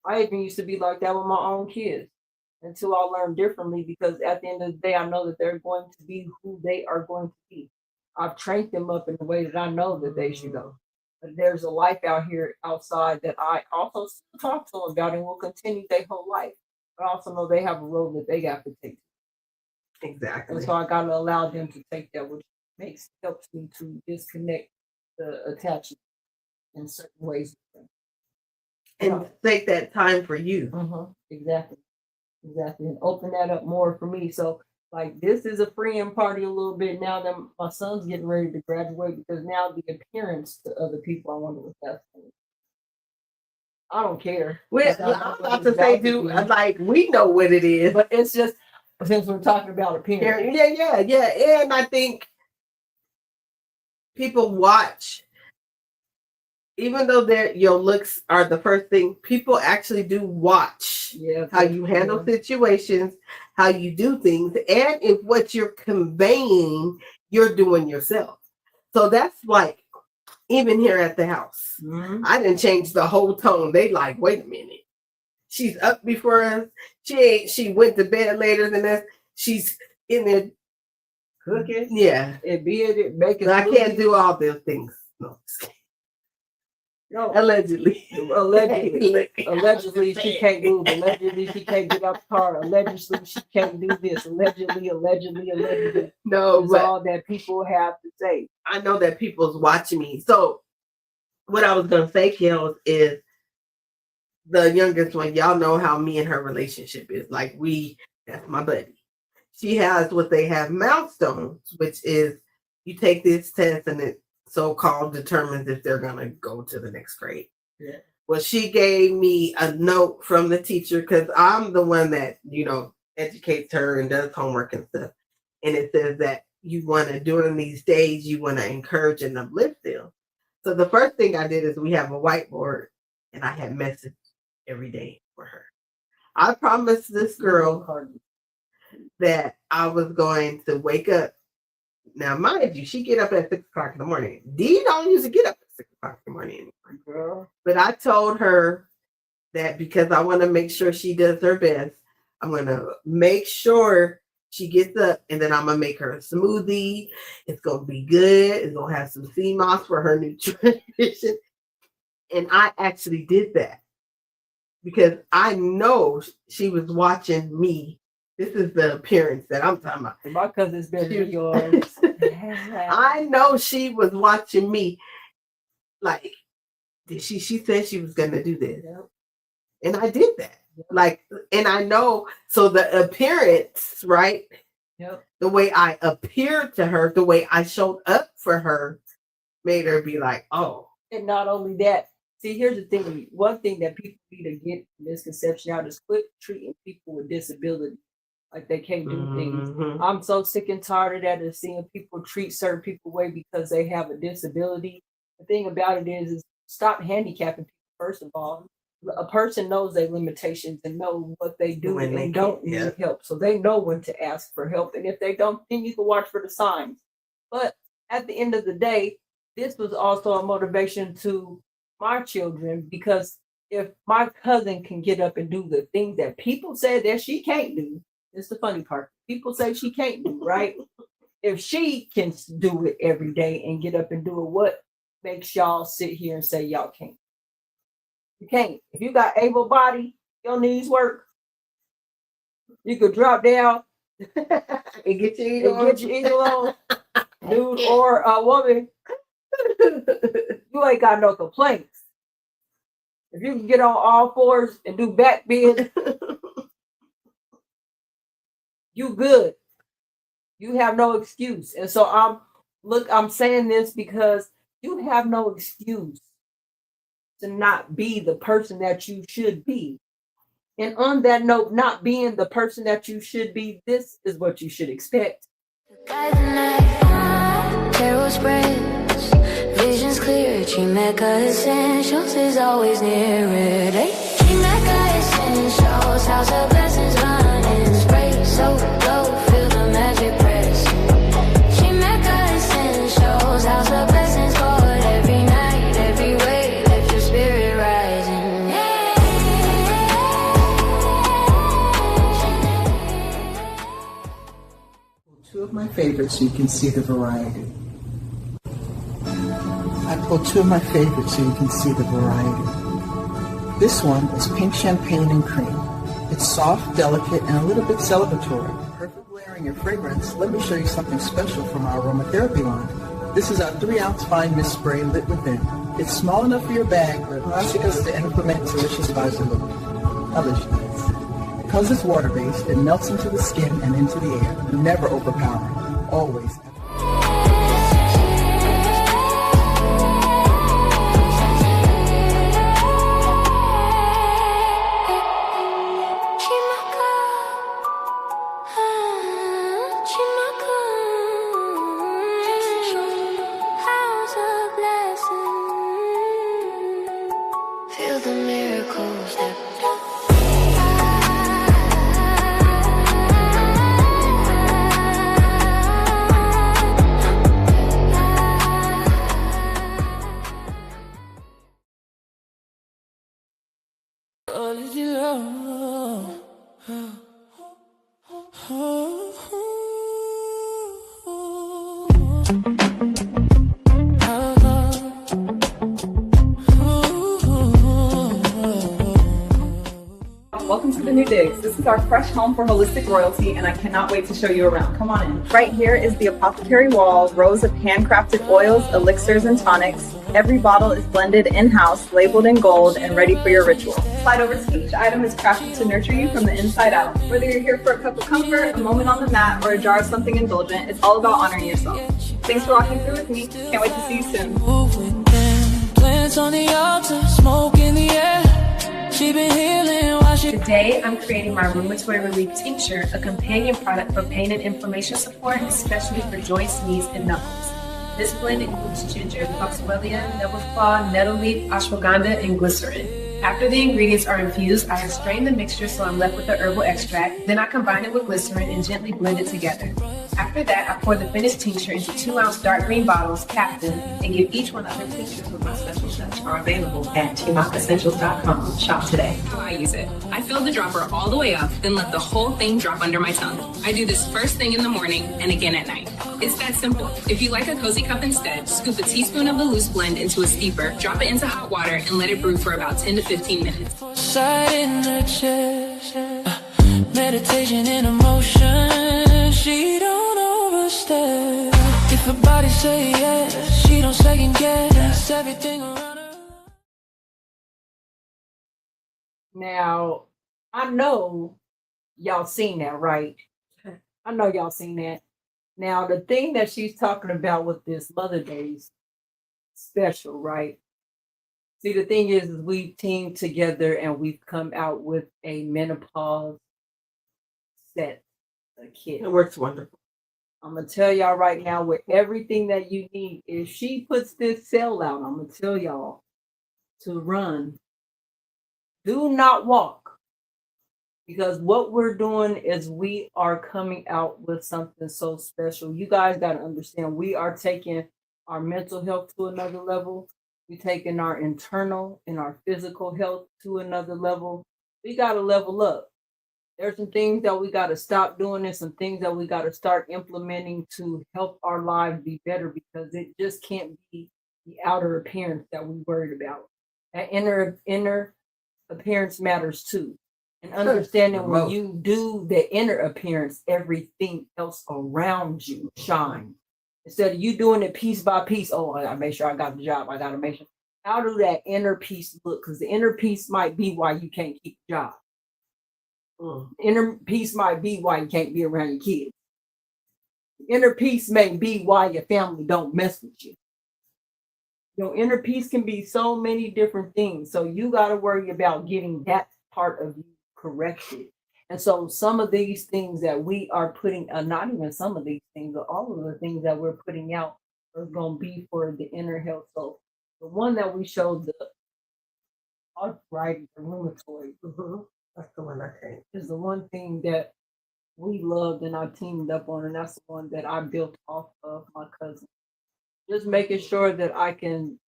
I even used to be like that with my own kids until I learned differently. Because at the end of the day, I know that they're going to be who they are going to be. I've trained them up in the way that I know that they should go. But there's a life out here outside that I also still talk to them about and will continue their whole life. But I also know they have a role that they got to take. Exactly. And so I got to allow them to take that, which helps me to disconnect the attachment in certain ways. And take that time for you. Exactly. And open that up more for me. So, like, this is a freeing party a little bit now that my son's getting ready to graduate, because now the appearance to other people, I wonder what that's for. I don't care. Well, I'm about to say, dude, like, we know what it is. But it's just, since we're talking about appearance. Yeah. And I think people watch, even though your looks are the first thing, people actually do watch how you handle situations, how you do things, and if what you're conveying, you're doing yourself. So that's like, even here at the house, I didn't change the whole tone. They like, wait a minute. She's up before us. She went to bed later than us. She's in there cooking. Yeah. And making. I can't do all those things. No. Allegedly, she can't move. Allegedly, she can't get out the car. Allegedly, she can't do this. Allegedly. No, but all that people have to say. I know that people's watching me. So, what I was gonna say, Kellz, is the youngest one. Y'all know how me and her relationship is. Like, that's my buddy. She has what they have milestones, which is you take this test and it so-called determines if they're going to go to the next grade. Yeah. Well, she gave me a note from the teacher, because I'm the one that, educates her and does homework and stuff. And it says that you want to, during these days, you want to encourage and uplift them. So the first thing I did is we have a whiteboard, and I had message every day for her. I promised this girl that I was going to wake up. Now, mind you, she get up at 6 o'clock in the morning. Dee don't usually get up at 6 o'clock in the morning anymore. But I told her that because I want to make sure she does her best, I'm going to make sure she gets up, and then I'm going to make her a smoothie. It's going to be good. It's going to have some sea moss for her nutrition. And I actually did that because I know she was watching me. This is the appearance that I'm talking about. My cousin's better than yours. I know she was watching me. Like, she said she was going to do this. Yep. And I did that. Yep. Like, and I know, so the appearance, right? Yep. The way I appeared to her, the way I showed up for her, made her be like, oh. And not only that, see, here's the thing. One thing that people need to get misconception out is quit treating people with disability like they can't do things. I'm so sick and tired of that, of seeing people treat certain people away because they have a disability. The thing about it is stop handicapping people, first of all. A person knows their limitations and know what they do when they don't need help. So they know when to ask for help. And if they don't, then you can watch for the signs. But at the end of the day, this was also a motivation to my children, because if my cousin can get up and do the things that people say that she can't do, it's the funny part. People say she can't do, right? If she can do it every day and get up and do it, what makes y'all sit here and say y'all can't? You can't. If you got able body, your knees work. You could drop down and get your eagle on, dude or a woman. You ain't got no complaints. If you can get on all fours and do back bends, you good. You have no excuse. And so I'm saying this because you have no excuse to not be the person that you should be. And on that note, not being the person that you should be, this is what you should expect. Carol spreads, visions clear. Chimeka Essentials is always near it. Chimeka Essentials, house of blessings running. Spray so low, feel the magic press. Chimeka Essentials, house of blessings, Lord. Every night, every way, lift your spirit rising. Two of my favorites, so you can see the variety. I sample two of my favorites so you can see the variety. This one is pink champagne and cream. It's soft, delicate, and a little bit celebratory. Perfect layering your fragrance. Let me show you something special from our aromatherapy line. This is our 3-ounce fine mist spray lit within. It's small enough for your bag, but allows us to implement delicious vibes of look. Delicious. Because it's water-based, it melts into the skin and into the air. Never overpowering. Always. Feel the miracles that Welcome to the New Digs. This is our fresh home for holistic royalty, and I cannot wait to show you around. Come on in. Right here is the apothecary wall, rows of handcrafted oils, elixirs, and tonics. Every bottle is blended in-house, labeled in gold, and ready for your ritual. Slide over to each item is crafted to nurture you from the inside out. Whether you're here for a cup of comfort, a moment on the mat, or a jar of something indulgent, it's all about honoring yourself. Thanks for walking through with me. Can't wait to see you soon. plants on the altar, smoke in the air. She been healing while she. Today, I'm creating my rheumatoid relief tincture, a companion product for pain and inflammation support, especially for joints, knees, and knuckles. This blend includes ginger, foxwellia, devil's claw, nettle leaf, ashwagandha, and glycerin. After the ingredients are infused, I have strained the mixture so I'm left with the herbal extract. Then I combine it with glycerin and gently blend it together. After that, I pour the finished tincture into 2-ounce dark green bottles, cap them, and give each one other tinctures with my special touch are available at TMOCessentials.com. Shop today. How I use it. I fill the dropper all the way up, then let the whole thing drop under my tongue. I do this first thing in the morning and again at night. It's that simple. If you like a cozy cup instead, scoop a teaspoon of the loose blend into a steeper, drop it into hot water, and let it brew for about 10 to 15 minutes. Side in the chest, meditation in emotion. She don't overstep. If her body say yes, she don't second guess everything around her. Now, I know y'all seen that, right? I know y'all seen that. Now, the thing that she's talking about with this Mother Day's special, right? See, the thing is we've teamed together and we've come out with a menopause set, a kit. It works wonderful. I'm going to tell y'all right now with everything that you need. If she puts this sale out, I'm going to tell y'all to run. Do not walk. Because what we're doing is we are coming out with something so special. You guys got to understand, we are taking our mental health to another level. We're taking our internal and our physical health to another level. We got to level up. There's some things that we got to stop doing and some things that we got to start implementing to help our lives be better, because it just can't be the outer appearance that we're worried about. That inner appearance matters too. And understanding when you do the inner appearance, everything else around you shines. Instead of you doing it piece by piece, oh, I gotta make sure I got the job. I gotta make sure. How do that inner piece look? Because the inner piece might be why you can't keep the job. The inner piece might be why you can't be around your kids. The inner piece may be why your family don't mess with you. Your inner peace can be so many different things. So you got to worry about getting that part of you corrected. And so some of these things that we are putting, not even some of these things, but all of the things that we're putting out are going to be for the inner health. So the one that we showed, the arthritis, the rheumatoid, that's the one I think is the one thing that we loved and I teamed up on. And that's the one that I built off of my cousin. Just making sure that I can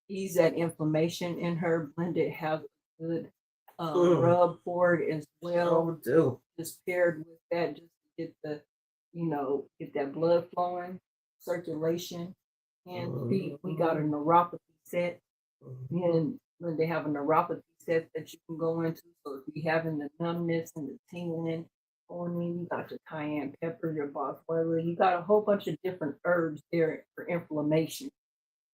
ease that inflammation in her, blend it, have a good rub for it as well. Just paired with that, just to get the, get that blood flowing, circulation, and feet. We got a neuropathy set. And when they have a neuropathy set that you can go into. So if you're having the numbness and the tingling going in, you got your cayenne pepper, your boswellia, you got a whole bunch of different herbs there for inflammation.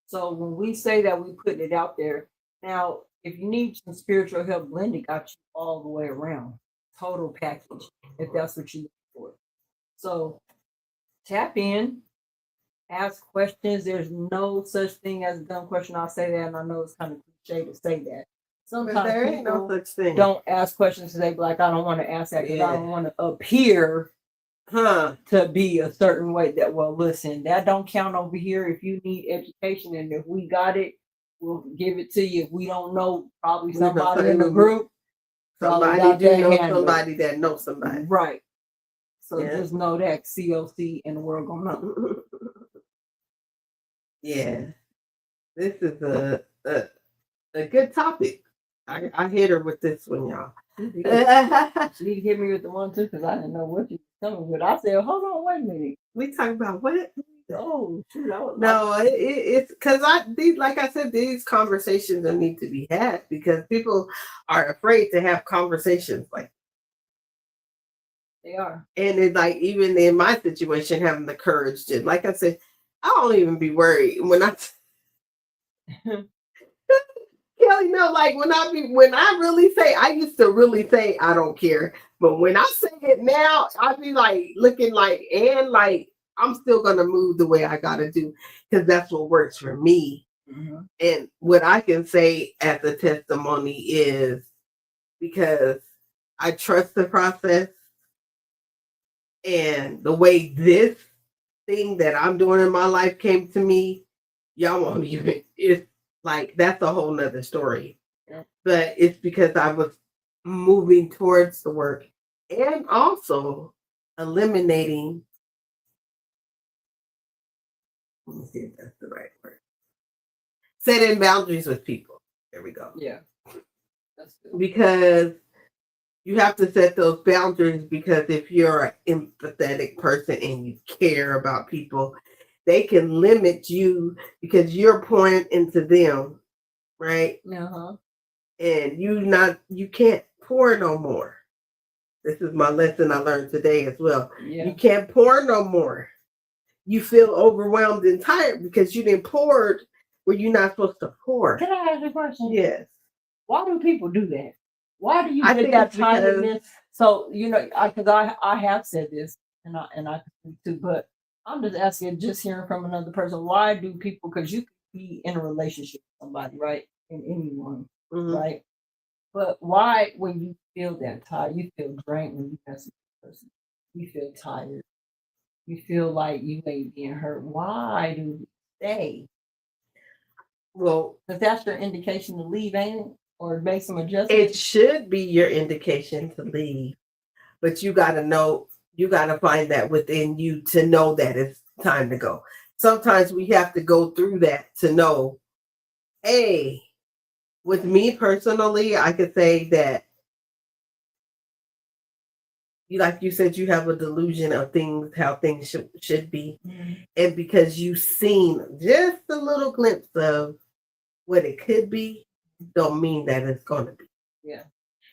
So when we say that we put it out there, now if you need some spiritual help, Linda got you all the way around, total package, if that's what you look for. So tap in, ask questions. There's no such thing as a dumb question. I'll say that, and I know it's kind of cliche to say that. Sometimes there ain't no people such thing. don't ask questions because they be like, I don't want to ask that because I don't want to appear to be a certain way. That, well, listen, that don't count over here. If you need education and if we got it, we'll give it to you. If we don't know, probably somebody in the group. Somebody do know somebody that knows somebody. Right. So just know that COC and the world gonna know. Yeah. This is a good topic. I hit her with this one, y'all. She need to hit me with the one too, because I didn't know what you were coming with. I said, hold on, wait a minute. We talking about what? Oh, shoot. No, it's because like I said, these conversations don't need to be had because people are afraid to have conversations like they are. And it's like, even in my situation, having the courage to, like I said, I don't even be worried when I Kelly, no, like when I really say, I used to really say I don't care, but when I say it now, I be like looking like, and like I'm still gonna move the way I gotta do because that's what works for me. Mm-hmm. And what I can say as a testimony is because I trust the process and the way this thing that I'm doing in my life came to me, y'all won't even, it's like, that's a whole nother story. Yeah. But it's because I was moving towards the work and also eliminating, let me see if that's the right word, setting boundaries with people. There we go. Yeah. That's good. Because you have to set those boundaries, because if you're an empathetic person and you care about people, they can limit you because you're pouring into them, right? Uh-huh. And you can't pour no more. This is my lesson I learned today as well. Yeah. You can't pour no more. You feel overwhelmed and tired because you didn't pour where you're not supposed to pour. Can I ask you a question? Yes. Why do people do that? Why do you get that tiredness? So, because I have said this, and I can speak too, but I'm just asking, just hearing from another person, why do people, because you can be in a relationship with somebody, right? And anyone, mm-hmm. right? But why, when you feel that tired, you feel drained when you have some person, you feel tired, you feel like you may be being hurt. Why do you stay? Well, because that's your indication to leave, ain't it? Or make some adjustments? It should be your indication to leave. But you got to know, you got to find that within you to know that it's time to go. Sometimes we have to go through that to know, hey, with me personally, I could say that, like you said, you have a delusion of things, how things should be. Mm-hmm. And because you've seen just a little glimpse of what it could be, don't mean that it's going to be. Yeah.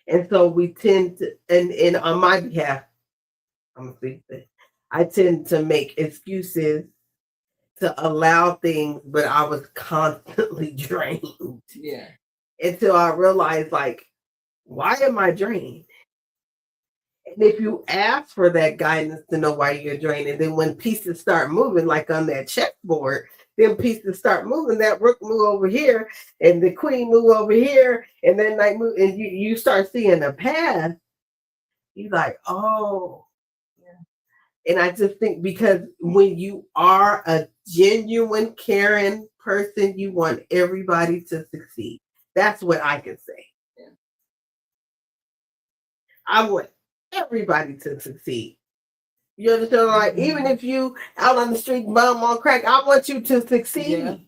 And so we tend to, and on my behalf, I'm going to speak that I tend to make excuses to allow things, but I was constantly drained. Yeah. Until I realized, like, why am I drained? And if you ask for that guidance to know why you're drained, and then when pieces start moving, like on that chessboard, then pieces start moving, that rook move over here, and the queen move over here, and then knight move, and you start seeing a path, you're like, oh. Yeah. And I just think because when you are a genuine, caring person, you want everybody to succeed. That's what I can say. Yeah. I want everybody to succeed. You understand? Like, even if you out on the street bum on crack, I want you to succeed.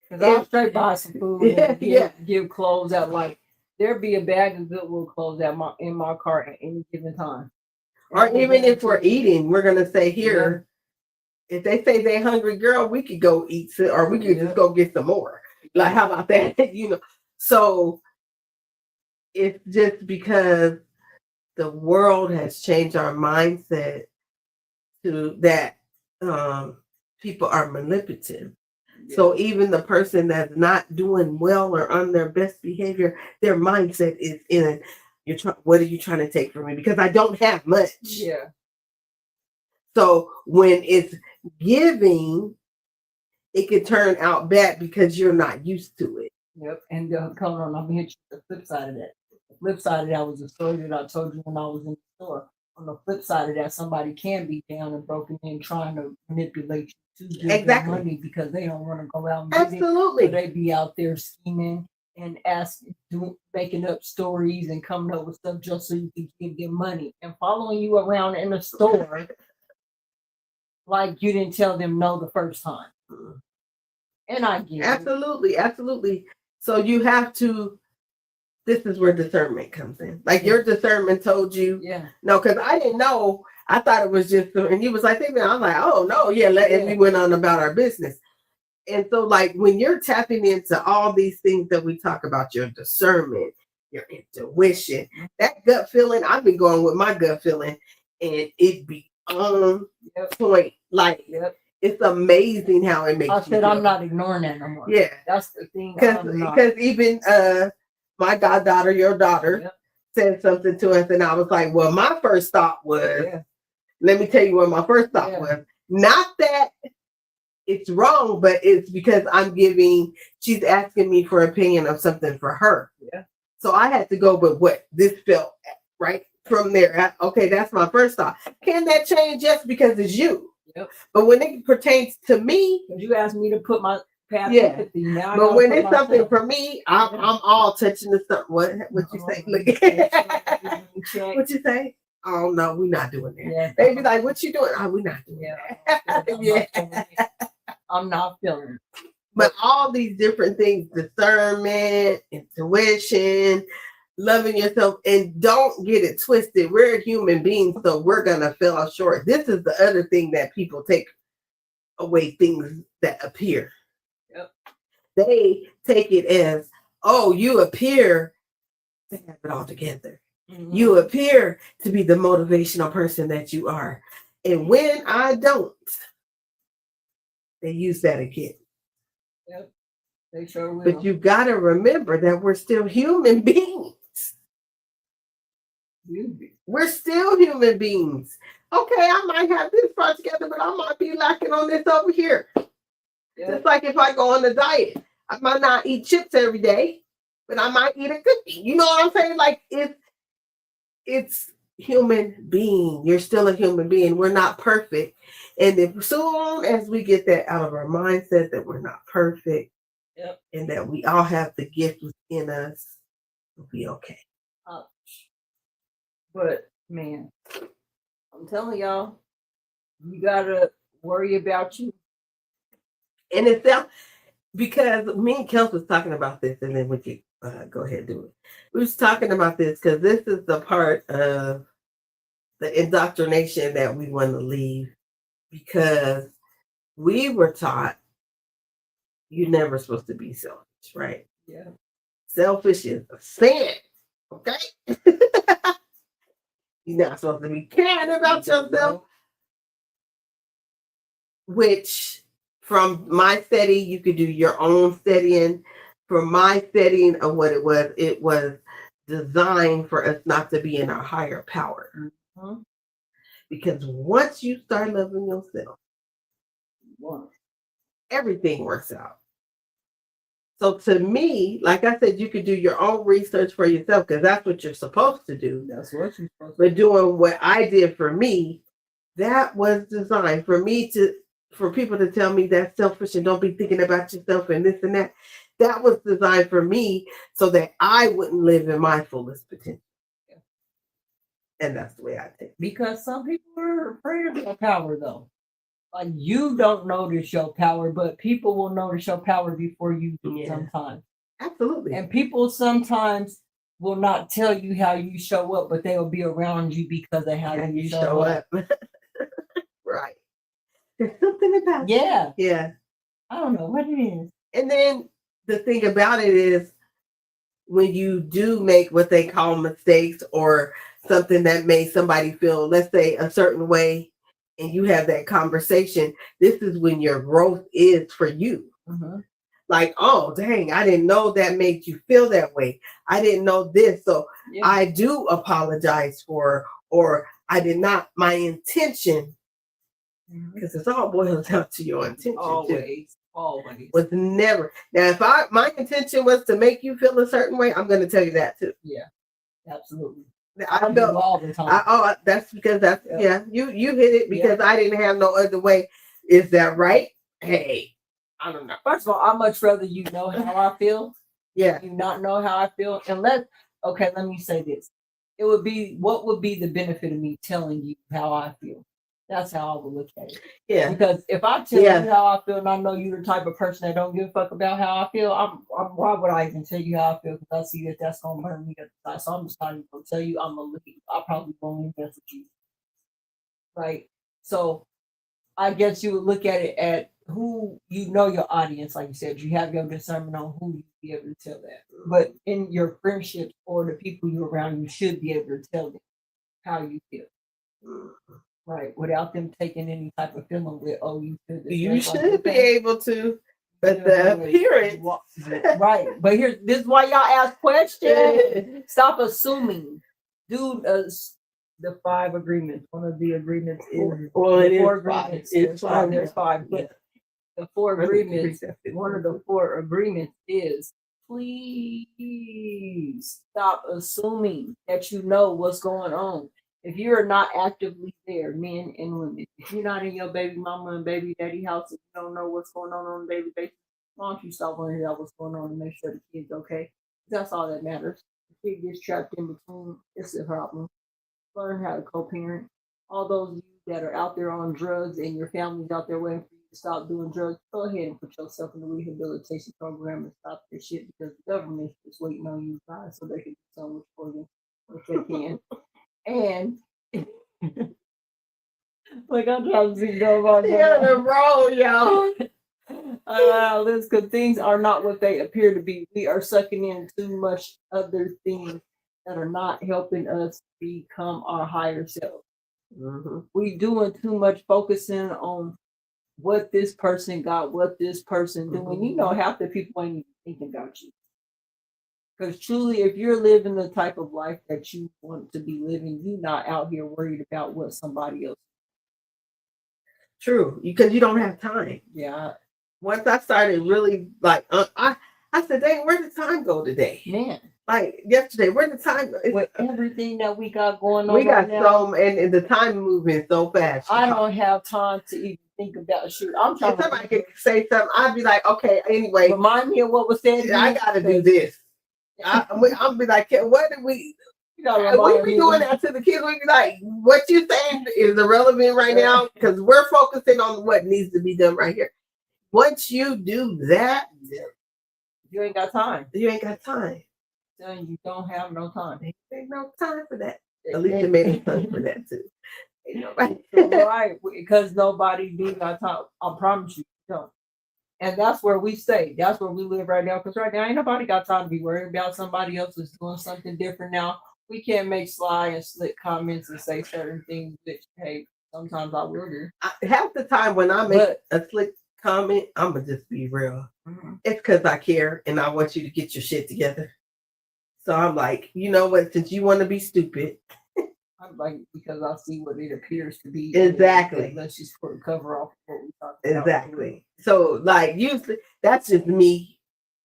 Because I'll straight buy some food and give clothes out. Like, there'd be a bag of Goodwill clothes in my cart at any given time. Or even if we're eating, we're going to say here, if they say they're hungry, girl, we could go eat, or we could just go get some more. Like, how about that? So it's just because the world has changed our mindset to that people are manipulative. So even the person that's not doing well or on their best behavior, their mindset is in what are you trying to take from me? Because I don't have much. Yeah. So when it's giving, it can turn out bad because you're not used to it. Yep. And come on, I'm hit you the flip side of that. The flip side of that was a story that I told you when I was in the store. On the flip side of that, somebody can be down and broken in trying to manipulate you to give them money because they don't want to go out and Absolutely. They be out there scheming and making up stories and coming up with stuff just so you can give them money and following you around in the store like you didn't tell them no the first time. And I get absolutely, absolutely. So you have to. This is where discernment comes in. Like your discernment told you, no, because I didn't know. I thought it was just, and he was like, I was like, oh no, and we went on about our business. And so, like when you're tapping into all these things that we talk about, your discernment, your intuition, that gut feeling. I've been going with my gut feeling, and it be on point. Like it's amazing how it makes. I said I'm not ignoring that no more. Yeah, that's the thing. Because even my goddaughter, your daughter, said something to us, and I was like, well, my first thought was, let me tell you what my first thought was. Not that it's wrong, but it's because she's asking me for opinion of something for her. Yeah. So I had to go with what this felt right from there. Okay, that's my first thought. Can that change just because it's you? Yep. But when it pertains to me, you asked me to put my path empathy. Now but when it's something for me, I'm all touching the stuff. What you say? Look, what you say? Oh no, we're not doing that. Yeah. They be like, "What you doing?" Oh, we're not doing that. I'm not feeling it. But all these different things: discernment, intuition, loving yourself, and don't get it twisted. We're human beings, so we're gonna fall short. This is the other thing that people take away: things that appear. Yep. They take it as, oh, you appear to have it all together. Mm-hmm. You appear to be the motivational person that you are. And when I don't, they use that again. Yep. They sure will. But you got to remember that we're still human beings. We're still human beings. Okay, I might have this part together, but I might be lacking on this over here. Yeah. Just like if I go on a diet, I might not eat chips every day, but I might eat a cookie. You know what I'm saying? Like it's human being. You're still a human being. We're not perfect. And as soon as we get that out of our mindset that we're not perfect, and that we all have the gift within us, we'll be okay. But man, I'm telling y'all, you gotta worry about you. And it's because me and Kellz was talking about this, and then we could go ahead and do it. We was talking about this because this is the part of the indoctrination that we want to leave, because we were taught you're never supposed to be selfish, right? Yeah. Selfish is a sin, okay? You're not supposed to be caring about yourself, which from my study, you could do your own studying. From my studying of what it was designed for us not to be in our higher power. Mm-hmm. Because once you start loving yourself, everything works out. So to me, like I said, you could do your own research for yourself because that's what you're supposed to do. That's what you're supposed to do. But doing what I did for me, that was designed for people to tell me that's selfish and don't be thinking about yourself and this and that. That was designed for me so that I wouldn't live in my fullest potential. Yeah. And that's the way I think. Because some people are afraid of their power, though. Like, you don't notice your power, but people will notice your power before you do sometimes. Absolutely. And people sometimes will not tell you how you show up, but they'll be around you because of how you show up. Right. There's something about Yeah. Yeah. I don't know what it is. And then the thing about it is when you do make what they call mistakes or something that made somebody feel, let's say, a certain way, and you have that conversation, this is when your growth is for you. Like, oh, dang, I didn't know that made you feel that way. I didn't know this. So I do apologize for, or I did not, my intention, because it's all boils down to your intention. Always. Was never. Now, if my intention was to make you feel a certain way, I'm going to tell you that too. Yeah, absolutely. I know all the time. That's because you hit it because I didn't have no other way. Is that right? Hey, I don't know. First of all, I'd much rather you know how I feel. Yeah. You not know how I feel. Let me say this. What would be the benefit of me telling you how I feel? That's how I would look at it. Yeah. Because if I tell you how I feel and I know you're the type of person that don't give a fuck about how I feel, why would I even tell you how I feel? Because I see that's going to burn me up. So I'm just not even going to tell you. I'm going to leave. I probably won't invest with you. Right? So I guess you would look at it at who you know your audience, like you said. You have your discernment on who you be able to tell that. But in your friendships or the people you're around, you should be able to tell them how you feel. Right, without them taking any type of feeling with, oh, you feel this. You should be able to, but the appearance. Right, but this is why y'all ask questions. Stop assuming. Dude, the 5 agreements. One of the agreements is There's five. But the 4 agreements. One of the 4 agreements is please stop assuming that you know what's going on. If you're not actively there, men and women, if you're not in your baby mama and baby daddy house, if you don't know what's going on a daily basis, why don't you stop wondering about what's going on and make sure the kid's okay? That's all that matters. The kid gets trapped in between, it's a problem. Learn how to co-parent. All those of you that are out there on drugs and your family's out there waiting for you to stop doing drugs, go ahead and put yourself in the rehabilitation program and stop this shit because the government is waiting on you guys so they can do so much for you if they can. And like I'm trying to go about the roll, y'all. Because things are not what they appear to be. We are sucking in too much other things that are not helping us become our higher self. We doing too much focusing on what this person got, what this person doing. You know, half the people ain't even thinking about you. Because truly, if you're living the type of life that you want to be living, you're not out here worried about what somebody else. True, because you don't have time. Yeah. Once I started really I said, dang, where did time go today? Man. Like yesterday, where did time go? With everything that we got going on, we got and the time moving so fast. I don't have time to even think about shoot. I'm trying. If somebody could say something, I'd be like, okay, anyway. Remind me of what was said. I got to do this. I'll be like, what did we? We be doing that to the kids. We be like, what you saying is irrelevant right now because we're focusing on what needs to be done right here. Once you do that, you ain't got time. You ain't got time. You don't have no time. Ain't no time for that. At least you made time for that too. Ain't nobody. Right, because nobody do got time. I promise you, don't. And that's where we stay. That's where we live right now. Because right now, ain't nobody got time to be worried about somebody else is doing something different now. We can't make sly and slick comments and say certain things that, hey, sometimes I will do. Half the time when I make a slick comment, I'm going to just be real. It's because I care and I want you to get your shit together. So I'm like, you know what? Since you want to be stupid. I'm like, because I see what it appears to be. Exactly. Let's just cover off what we talked about. Exactly. So, like, usually that's just me.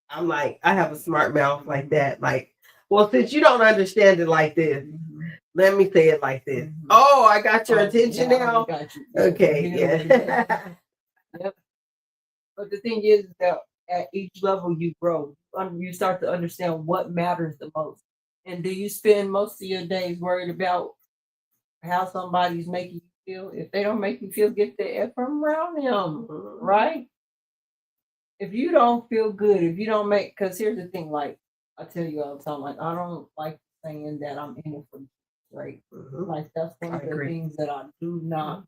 I'm like, I have a smart mouth like that. Like, well, since you don't understand it like this, let me say it like this. Oh, I got your attention now. Got you. Okay. Yeah. Yep. But the thing is that at each level you grow, you start to understand what matters the most. And do you spend most of your days worried about how somebody's making you feel? If they don't make you feel, get the F from around them, right? If you don't feel good, if you don't make, because here's the thing, like I tell you all the time, like I don't like saying that I'm in it for you, right? Like that's one of the things that I do not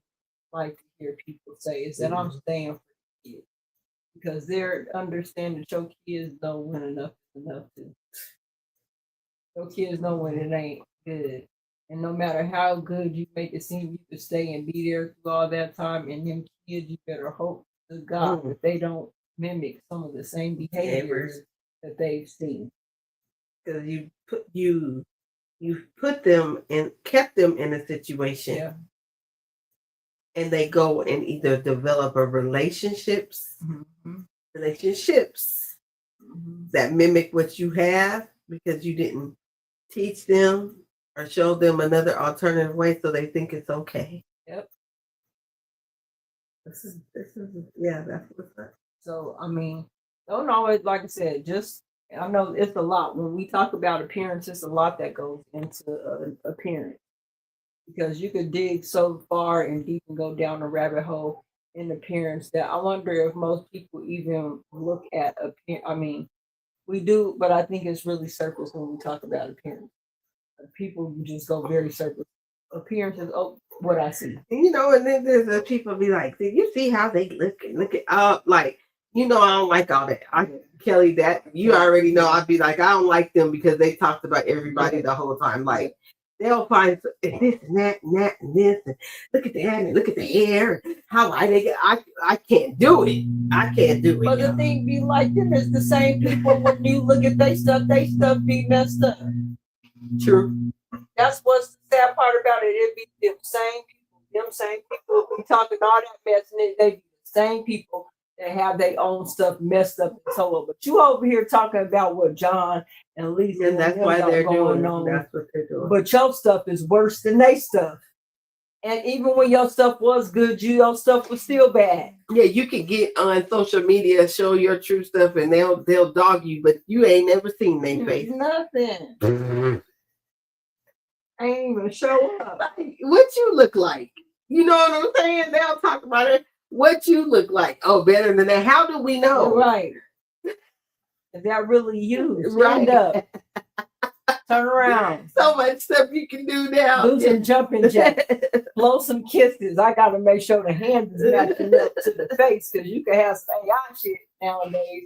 like to hear people say is that I'm staying for you. because they're understanding that your kids know when enough is enough to. Your kids know when it ain't good. And no matter how good you make it seem, you can stay and be there through all that time. And them kids, you better hope to God that they don't mimic some of the same behaviors that they've seen. Because you put them and kept them in a situation. Yeah. And they go and either develop a relationships that mimic what you have because you didn't teach them or show them another alternative way, so they think it's okay. Yep. This is that's what's up. So I mean, don't always, like I said, just I know it's a lot when we talk about appearance. It's a lot that goes into appearance because you could dig so far and deep and go down a rabbit hole in appearance that I wonder if most people even look at appearance. I mean, we do, but I think it's really surface when we talk about appearance. People just go very surface. Appearance is what I see. You know, and then there's the people be like, you see how they look at like, you know, I don't like all that. Kelly, that you already know. I'd be like, I don't like them because they talked about everybody the whole time. Like they'll find this and that and that and this and look at that and look at the hair and how they get. I can't do it. I can't do it. But the thing be like them is the same people when you look at they stuff be messed up. True. That's what's the sad part about it. It be them same people be talking all that mess, and they be the same people that have their own stuff messed up and so on. But you over here talking about what John and Lisa and that's why they're doing on. That's what they're doing. But your stuff is worse than they stuff. And even when your stuff was good, your stuff was still bad. Yeah, you can get on social media, show your true stuff, and they'll dog you, but you ain't never seen their face. Nothing. I ain't even show up. What you look like? You know what I'm saying? They'll talk about it. What you look like? Oh, better than that. How do we know? Right. Is that really you? Stand up. Turn around. So much stuff you can do now. Do some jumping jacks. Blow some kisses. I got to make sure the hand is matching up to the face because you can have some AI shit nowadays.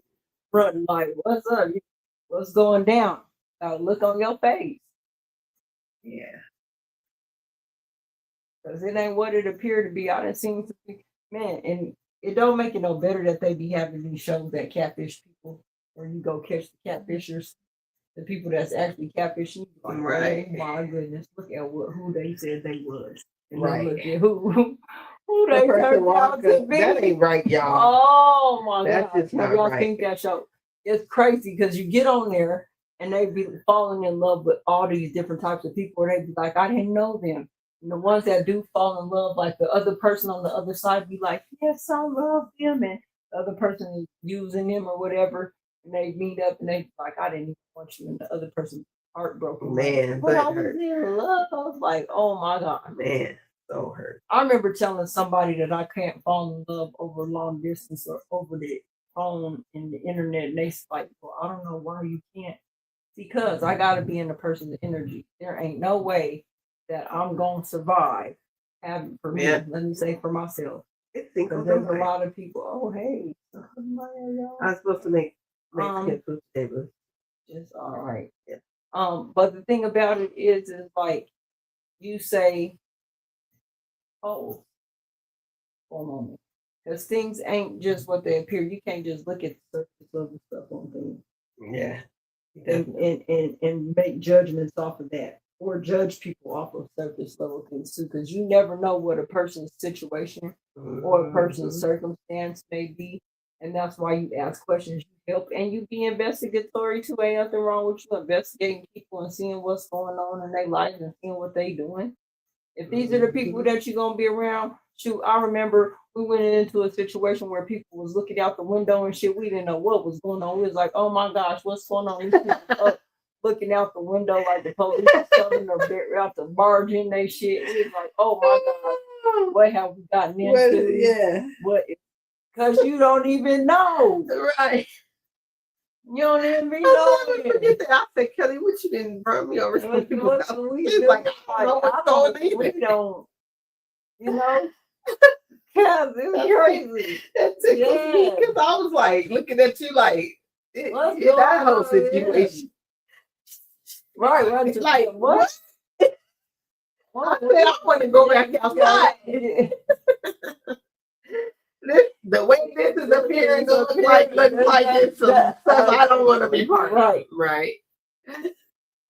Running like, what's up? What's going down? Look on your face. Yeah. Because it ain't what it appeared to be. I done seen some people, man, and it don't make it no better that they be having these shows that catfish people, where you go catch the catfishers, the people that's actually catfishing. Like, right. Oh my goodness, look at who they said they was. And right. Look at who they turned out to be. That ain't right, y'all. Oh my God. That's Have y'all seen that show? It's crazy because you get on there and they be falling in love with all these different types of people. They be like, I didn't know them. And the ones that do fall in love, like the other person on the other side be like, yes, I love them. And the other person is using them or whatever. And they meet up and they like, I didn't even want you. And the other person heartbroken. Man, but I was in love. I was like, oh my God. Man, so hurt. I remember telling somebody that I can't fall in love over long distance or over the phone and the internet. And they like, well, I don't know why you can't. Because I got to be in the person's energy. There ain't no way that I'm going to survive. Let me say for myself. There's a lot of people, oh, hey. I'm supposed to make Mexican food today. It's all right. Yeah. But the thing about it is like you say, oh, for a moment. Because things ain't just what they appear. You can't just look at the surface of the stuff on things. Yeah. And make judgments off of that, or judge people off of surface level things too, because you never know what a person's situation or a person's circumstance may be, and that's why you ask questions. You help and you be investigatory too. Ain't nothing wrong with you investigating people and seeing what's going on in their life and seeing what they doing. If these are the people that you're gonna be around, shoot, I remember we went into a situation where people was looking out the window and shit. We didn't know what was going on. We was like, oh my gosh, what's going on? These people up, looking out the window like the police was coming or out to barge in they shit. We was like, oh my God, what have we gotten into? Yeah. What? Because you don't even know. Right. You don't even know. I said, Kelly, what you didn't burn me over? We don't, you know. Yeah, it's crazy. That tickles me Yeah. because I was like looking at you like What's in that going whole on here? situation. Right, right. Like what? I What? said I want to go back outside. Yeah. The way this is appearing looks like it's some stuff I don't want to be part of. Right. Right.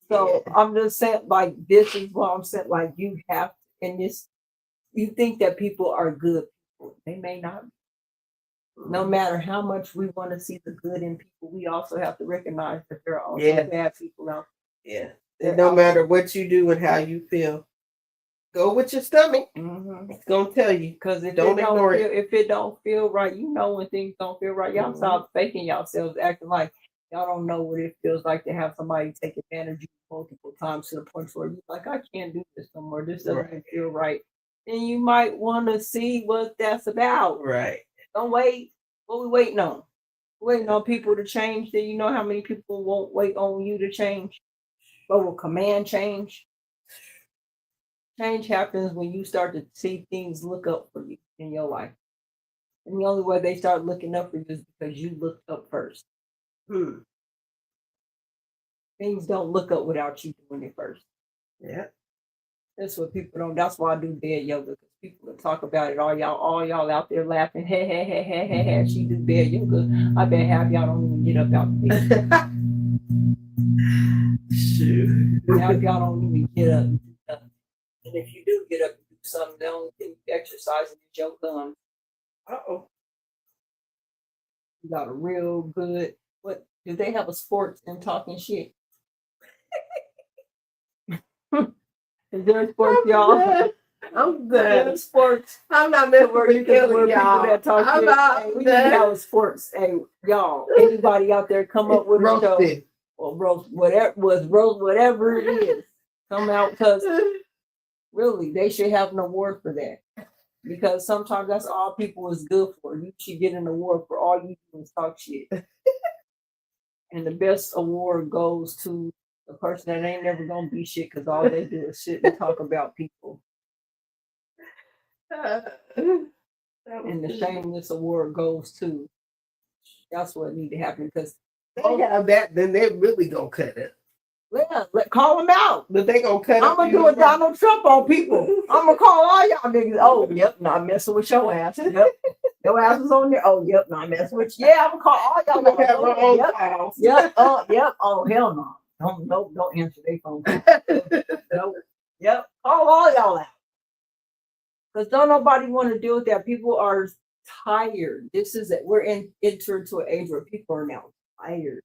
So I'm just saying, like, this is what I'm saying. Like, you have in this, you think that people are good people. They may not. No matter how much we want to see the good in people, we also have to recognize that there are also bad people out there. Yeah. And no matter what you do and how you feel, go with your stomach. Mm-hmm. It's gonna tell you because if don't ignore it. If it don't feel right, you know when things don't feel right. Y'all stop faking yourselves, acting like y'all don't know what it feels like to have somebody take advantage of you multiple times to the point where you're like, I can't do this no more. This doesn't feel right. Then you might want to see what that's about. Right. Don't wait. What we waiting on? Waiting on people to change. Then you know how many people won't wait on you to change, but will command change. Change happens when you start to see things look up for you in your life. And the only way they start looking up for you is because you looked up first. Things don't look up without you doing it first. Yeah. That's what people don't. That's why I do bed yoga. Because people will talk about it. All y'all out there laughing. Hey. She do bed yoga. I bet half y'all don't even get up out the bed. Shoot. Half y'all don't even get up. And if you do get up and do something, the only thing you exercising is your gums. Uh-oh. You got a real good, what, do they have a sports and talking shit? Is there a sports, y'all? I'm done. Sports. I'm not messing with Kelly, y'all. That talk I'm shit. not Hey, we need to have a sports. Hey, y'all, anybody out there come up with a show? Or roast, whatever it is. Come out, because really, they should have an award for that. Because sometimes that's all people is good for. You should get an award for all you do is talk shit. And the best award goes to the person that ain't never gonna be shit because all they do is shit and talk about people. And the shameless award goes to. That's what need to happen because they have that, then they're really gonna cut it. Yeah, call them out. But they gonna cut. I'm gonna do a Donald Trump on people. I'm gonna call all y'all niggas. Oh, yep, not messing with your ass. Yep, your ass is on there. Oh, yep, not messing with you. Yeah, I'm gonna call all y'all. Yep. Oh, hell no. Don't answer their phone. No. Yep. Call all y'all out. Because don't nobody want to deal with that. People are tired. This is it. We're entering into an age where people are now tired.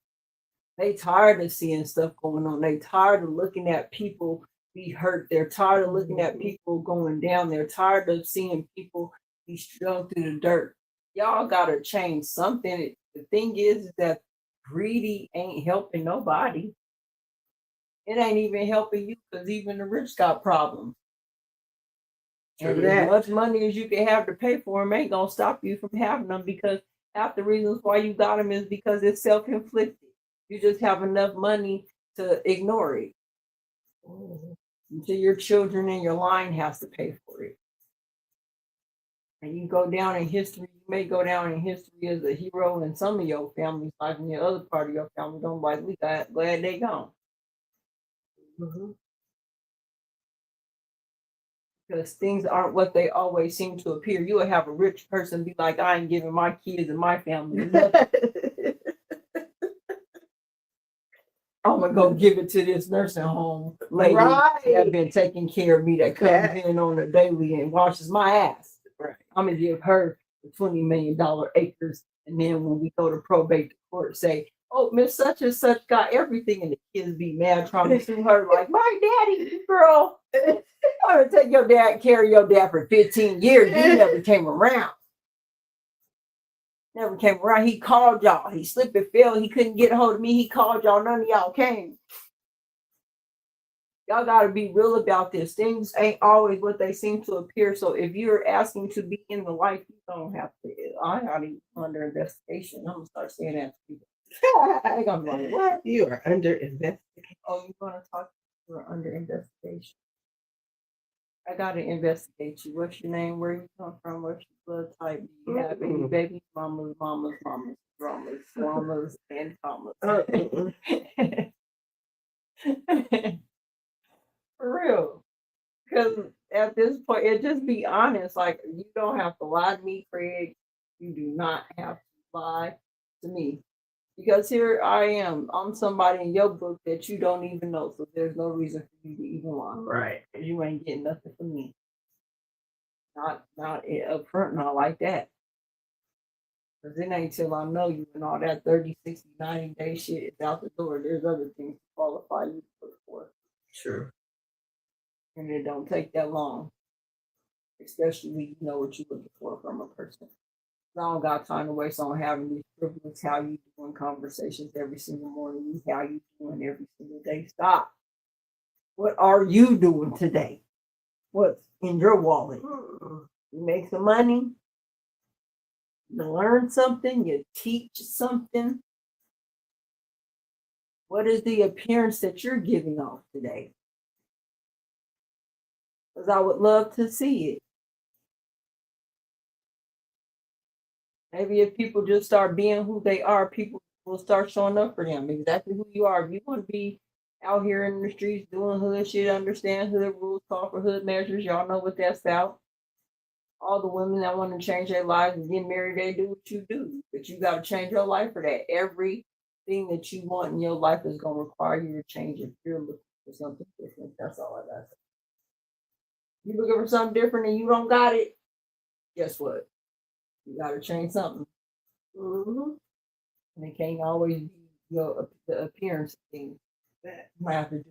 They tired of seeing stuff going on. They tired of looking at people be hurt. They're tired of looking at people going down. They're tired of seeing people be strung through the dirt. Y'all gotta change something. The thing is that greedy ain't helping nobody. It ain't even helping you because even the rich got problems. And as much money as you can have to pay for them ain't gonna stop you from having them, because half the reasons why you got them is because it's self-inflicted. You just have enough money to ignore it. Until your children in your line has to pay for it. And you go down in history, you may go down in history as a hero in some of your families, like in the other part of your family, don't like, we got glad they gone. Because things aren't what they always seem to appear. You will have a rich person be like, I ain't giving my kids and my family nothing. I'm gonna go give it to this nursing home lady that been taking care of me, that comes in on a daily and washes my ass. Right. I'm gonna give her the $20 million acres, and then when we go to probate, the court say, "Oh, Miss Such and Such got everything," and the kids be mad trying to sue her, like, "My daddy, girl, I'm gonna take your dad, carry your dad for 15 years. You never came around." Never came around. He called y'all. He slipped and fell. He couldn't get a hold of me. He called y'all. None of y'all came. Y'all got to be real about this. Things ain't always what they seem to appear. So if you're asking to be in the life, you don't have to. I got to be under investigation. I'm going to start saying that to people. I think I'm like, what? You are under investigation. Oh, you're going to talk? You're under investigation. I gotta investigate you. What's your name? Where you come from? What's your blood type? Do you have any babies? Mamas, dramas, dramas, and commas. For real. Because at this point, it just be honest. Like, you don't have to lie to me, Craig. You do not have to lie to me. Because here I am. I'm somebody in your book that you don't even know. So there's no reason for you to even lie. Right. You ain't getting nothing from me. Not up front, not like that. Because it ain't till I know you and all that 30, 60, 90 day shit is out the door. There's other things to qualify you to look for. True. And it don't take that long. Especially when you know what you're looking for from a person. I don't got time to waste on having these privileged how you doing conversations every single morning, how you doing every single day. Stop. What are you doing today? What's in your wallet? You make some money. You learn something. You teach something. What is the appearance that you're giving off today? Because I would love to see it. Maybe if people just start being who they are, people will start showing up for them. Exactly who you are. If you want to be out here in the streets doing hood shit, understand hood rules, call for hood measures, y'all know what that's about. All the women that want to change their lives and get married, they do what you do. But you got to change your life for that. Everything that you want in your life is going to require you to change if you're looking for something different. That's all I got to say. You looking for something different and you don't got it, guess what? You got to change something. Mm-hmm. And it can't always be the appearance thing that you have to do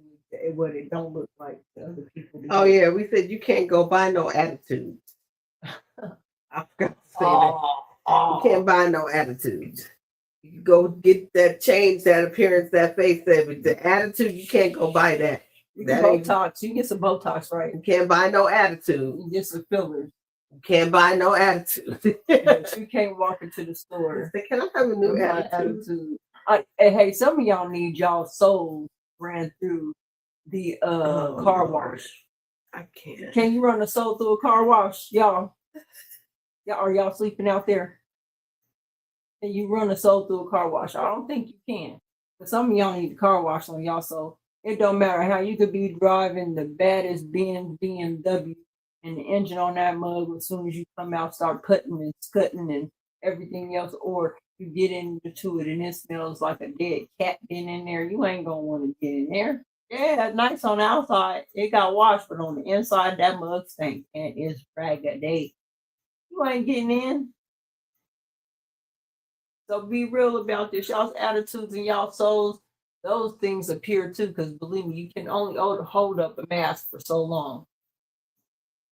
what it don't look like to other people. Oh, yeah. We said you can't go buy no attitude. I forgot to say that. You can't buy no attitude. You go get that change, that appearance, that face, that the attitude, you can't go buy that. You can Botox. You can get some Botox, right? You can't buy no attitude. You get some fillers. You can't buy no attitude. But you can't walk into the store. Can I have a new attitude? Hey, some of y'all need y'all souls ran through the car wash. I can't. Can you run a soul through a car wash, y'all? Are y'all sleeping out there? Can you run a soul through a car wash? I don't think you can. But some of y'all need a car wash on y'all soul. It don't matter how you could be driving the baddest BMW and the engine on that mug, as soon as you come out, start cutting and scutting and everything else, or you get into it and it smells like a dead cat been in there, you ain't gonna want to get in there. Yeah, nice on the outside. It got washed, but on the inside, that mug stink and it's raggedy. You ain't getting in. So be real about this. Y'all's attitudes and y'all souls, those things appear too, because believe me, you can only hold up a mask for so long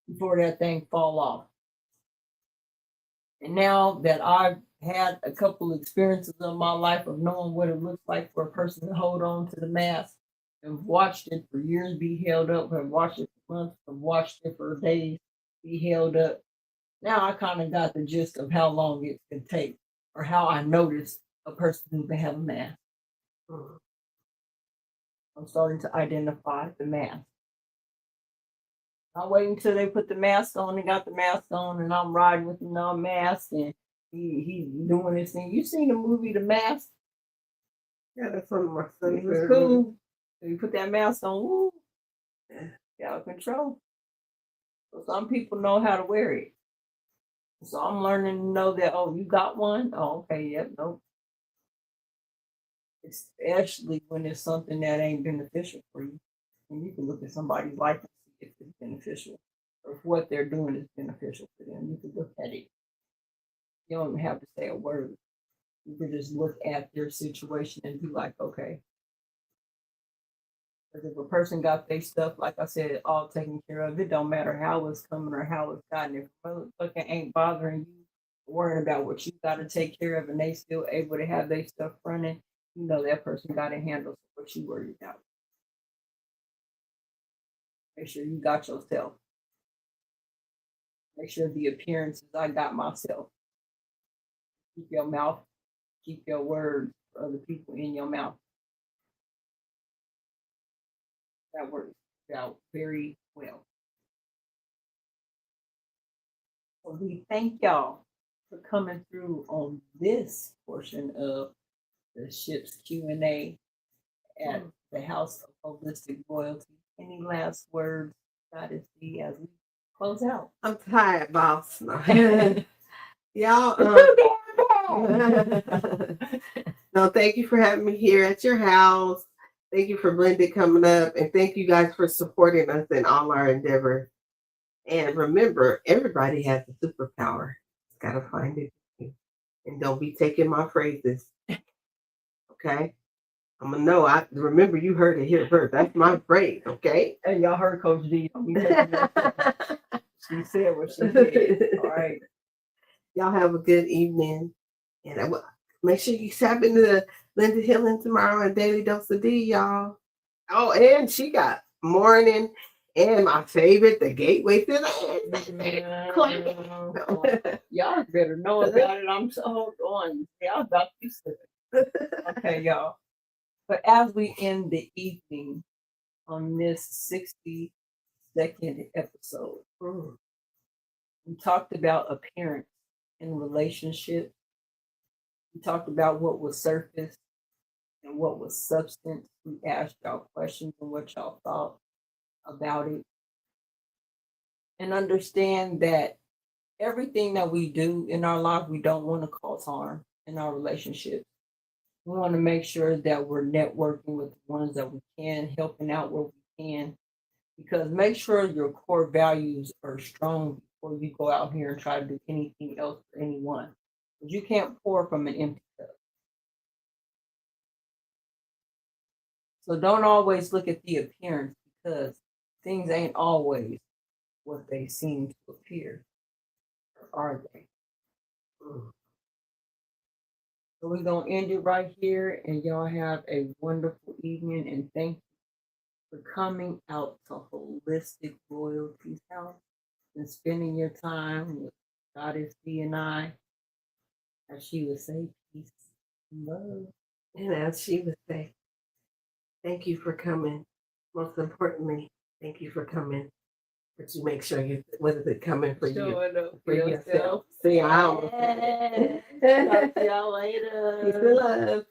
before that thing fall off. And now that I've had a couple of experiences in my life of knowing what it looks like for a person to hold on to the mask, and watched it for years be held up, have watched it for months, have watched it for days be held up. Now I kind of got the gist of how long it could take, or how I noticed a person who can have a mask. I'm starting to identify the mask. I'm waiting until they put the mask on and got the mask on, and I'm riding with no mask, and he's doing this thing. You seen the movie The Mask? Yeah, that's one of my favorites. It was cool. So you put that mask on, woo, get out of control. So some people know how to wear it. So I'm learning to know that, oh, you got one? Oh, okay, yep, nope. Especially when it's something that ain't beneficial for you. And you can look at somebody's life and see if it's beneficial, or if what they're doing is beneficial for them. You can look at it. You don't have to say a word. You can just look at their situation and be like, okay. Because if a person got their stuff, like I said, all taken care of, it don't matter how it's coming or how it's gotten. If motherfucking ain't bothering you, worrying about what you got to take care of, and they still able to have their stuff running, you know that person got to handle what you worried about. Make sure you got yourself. Make sure the appearances, I got myself. Keep your mouth, keep your words for other people in your mouth. That works out very well. Well, we thank y'all for coming through on this portion of the ship's Q&A at the House of Holistic Royalty. Any last words, Goddessdee, as we close out? I'm tired, boss. Y'all, no, thank you for having me here at your house. Thank you for Blended coming up, and thank you guys for supporting us in all our endeavors. And remember, everybody has a superpower. Just gotta find it, and don't be taking my phrases. Okay, I'm gonna know. I remember you heard it here first. That's my phrase. Okay, and y'all heard Coach D. Don't be taking that. She said what she did. All right. Y'all have a good evening, and I will make sure you tap into the Linda Healing tomorrow and Daily Dose of D, y'all. Oh, and she got morning and my favorite, the Gateway to the Y'all better know about it. I'm so hold on. Y'all about to be slipping. Okay, y'all. But as we end the evening on this 62nd episode, we talked about appearance in relationships. We talked about what was surface and what was substance. We asked y'all questions and what y'all thought about it. And understand that everything that we do in our life, we don't want to cause harm in our relationships. We want to make sure that we're networking with the ones that we can, helping out where we can, because make sure your core values are strong before you go out here and try to do anything else for anyone. Because you can't pour from an empty cup. So don't always look at the appearance, because things ain't always what they seem to appear. Or are they? So we're going to end it right here, and y'all have a wonderful evening, and thank you for coming out to Holistic Royalty's house and spending your time with Goddessdee and I, as she would say, peace and love. And as she would say, thank you for coming. Most importantly, thank you for coming. But you make sure you, what is it, coming for you? For yourself. See, I almost Talk to y'all later. Peace and love.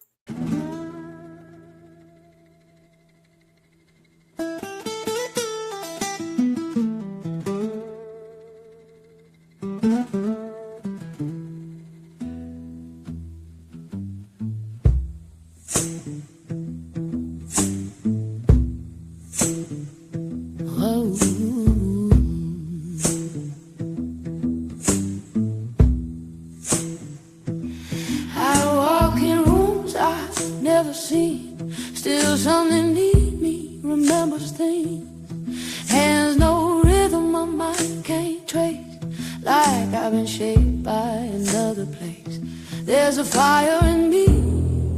Still something need me, remembers things. Hands no rhythm, my mind can't trace. Like I've been shaped by another place. There's a fire in me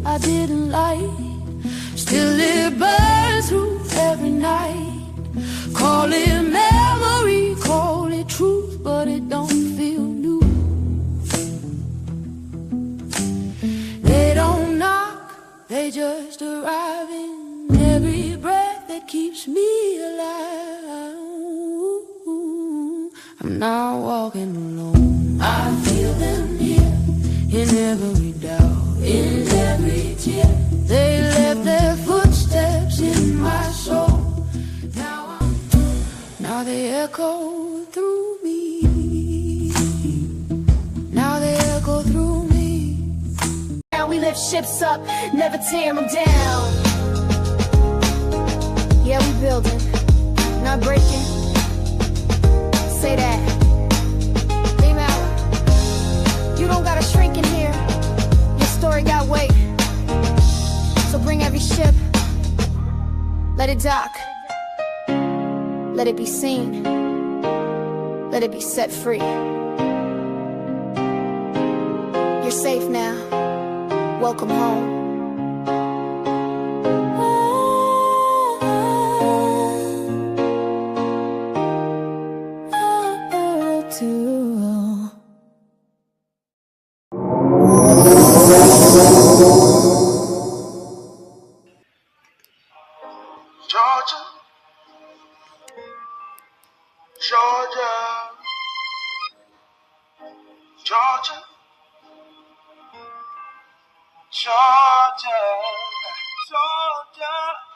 I didn't light. Still it burns through every night. Call it memory, call it truth, but it don't feel new. They don't knock, they just arrive in every breath that keeps me alive. I'm not walking alone. I feel them here in every doubt, in every tear. They left their footsteps in my soul. Now they echo through me. Now they echo through me. Now we lift ships up, never tear them down. Yeah, we building, not breaking. Say that. Beam out. You don't gotta shrink in here. Your story got weight. So bring every ship. Let it dock. Let it be seen. Let it be set free. You're safe now. Welcome home. Georgia, Georgia, Georgia, Georgia.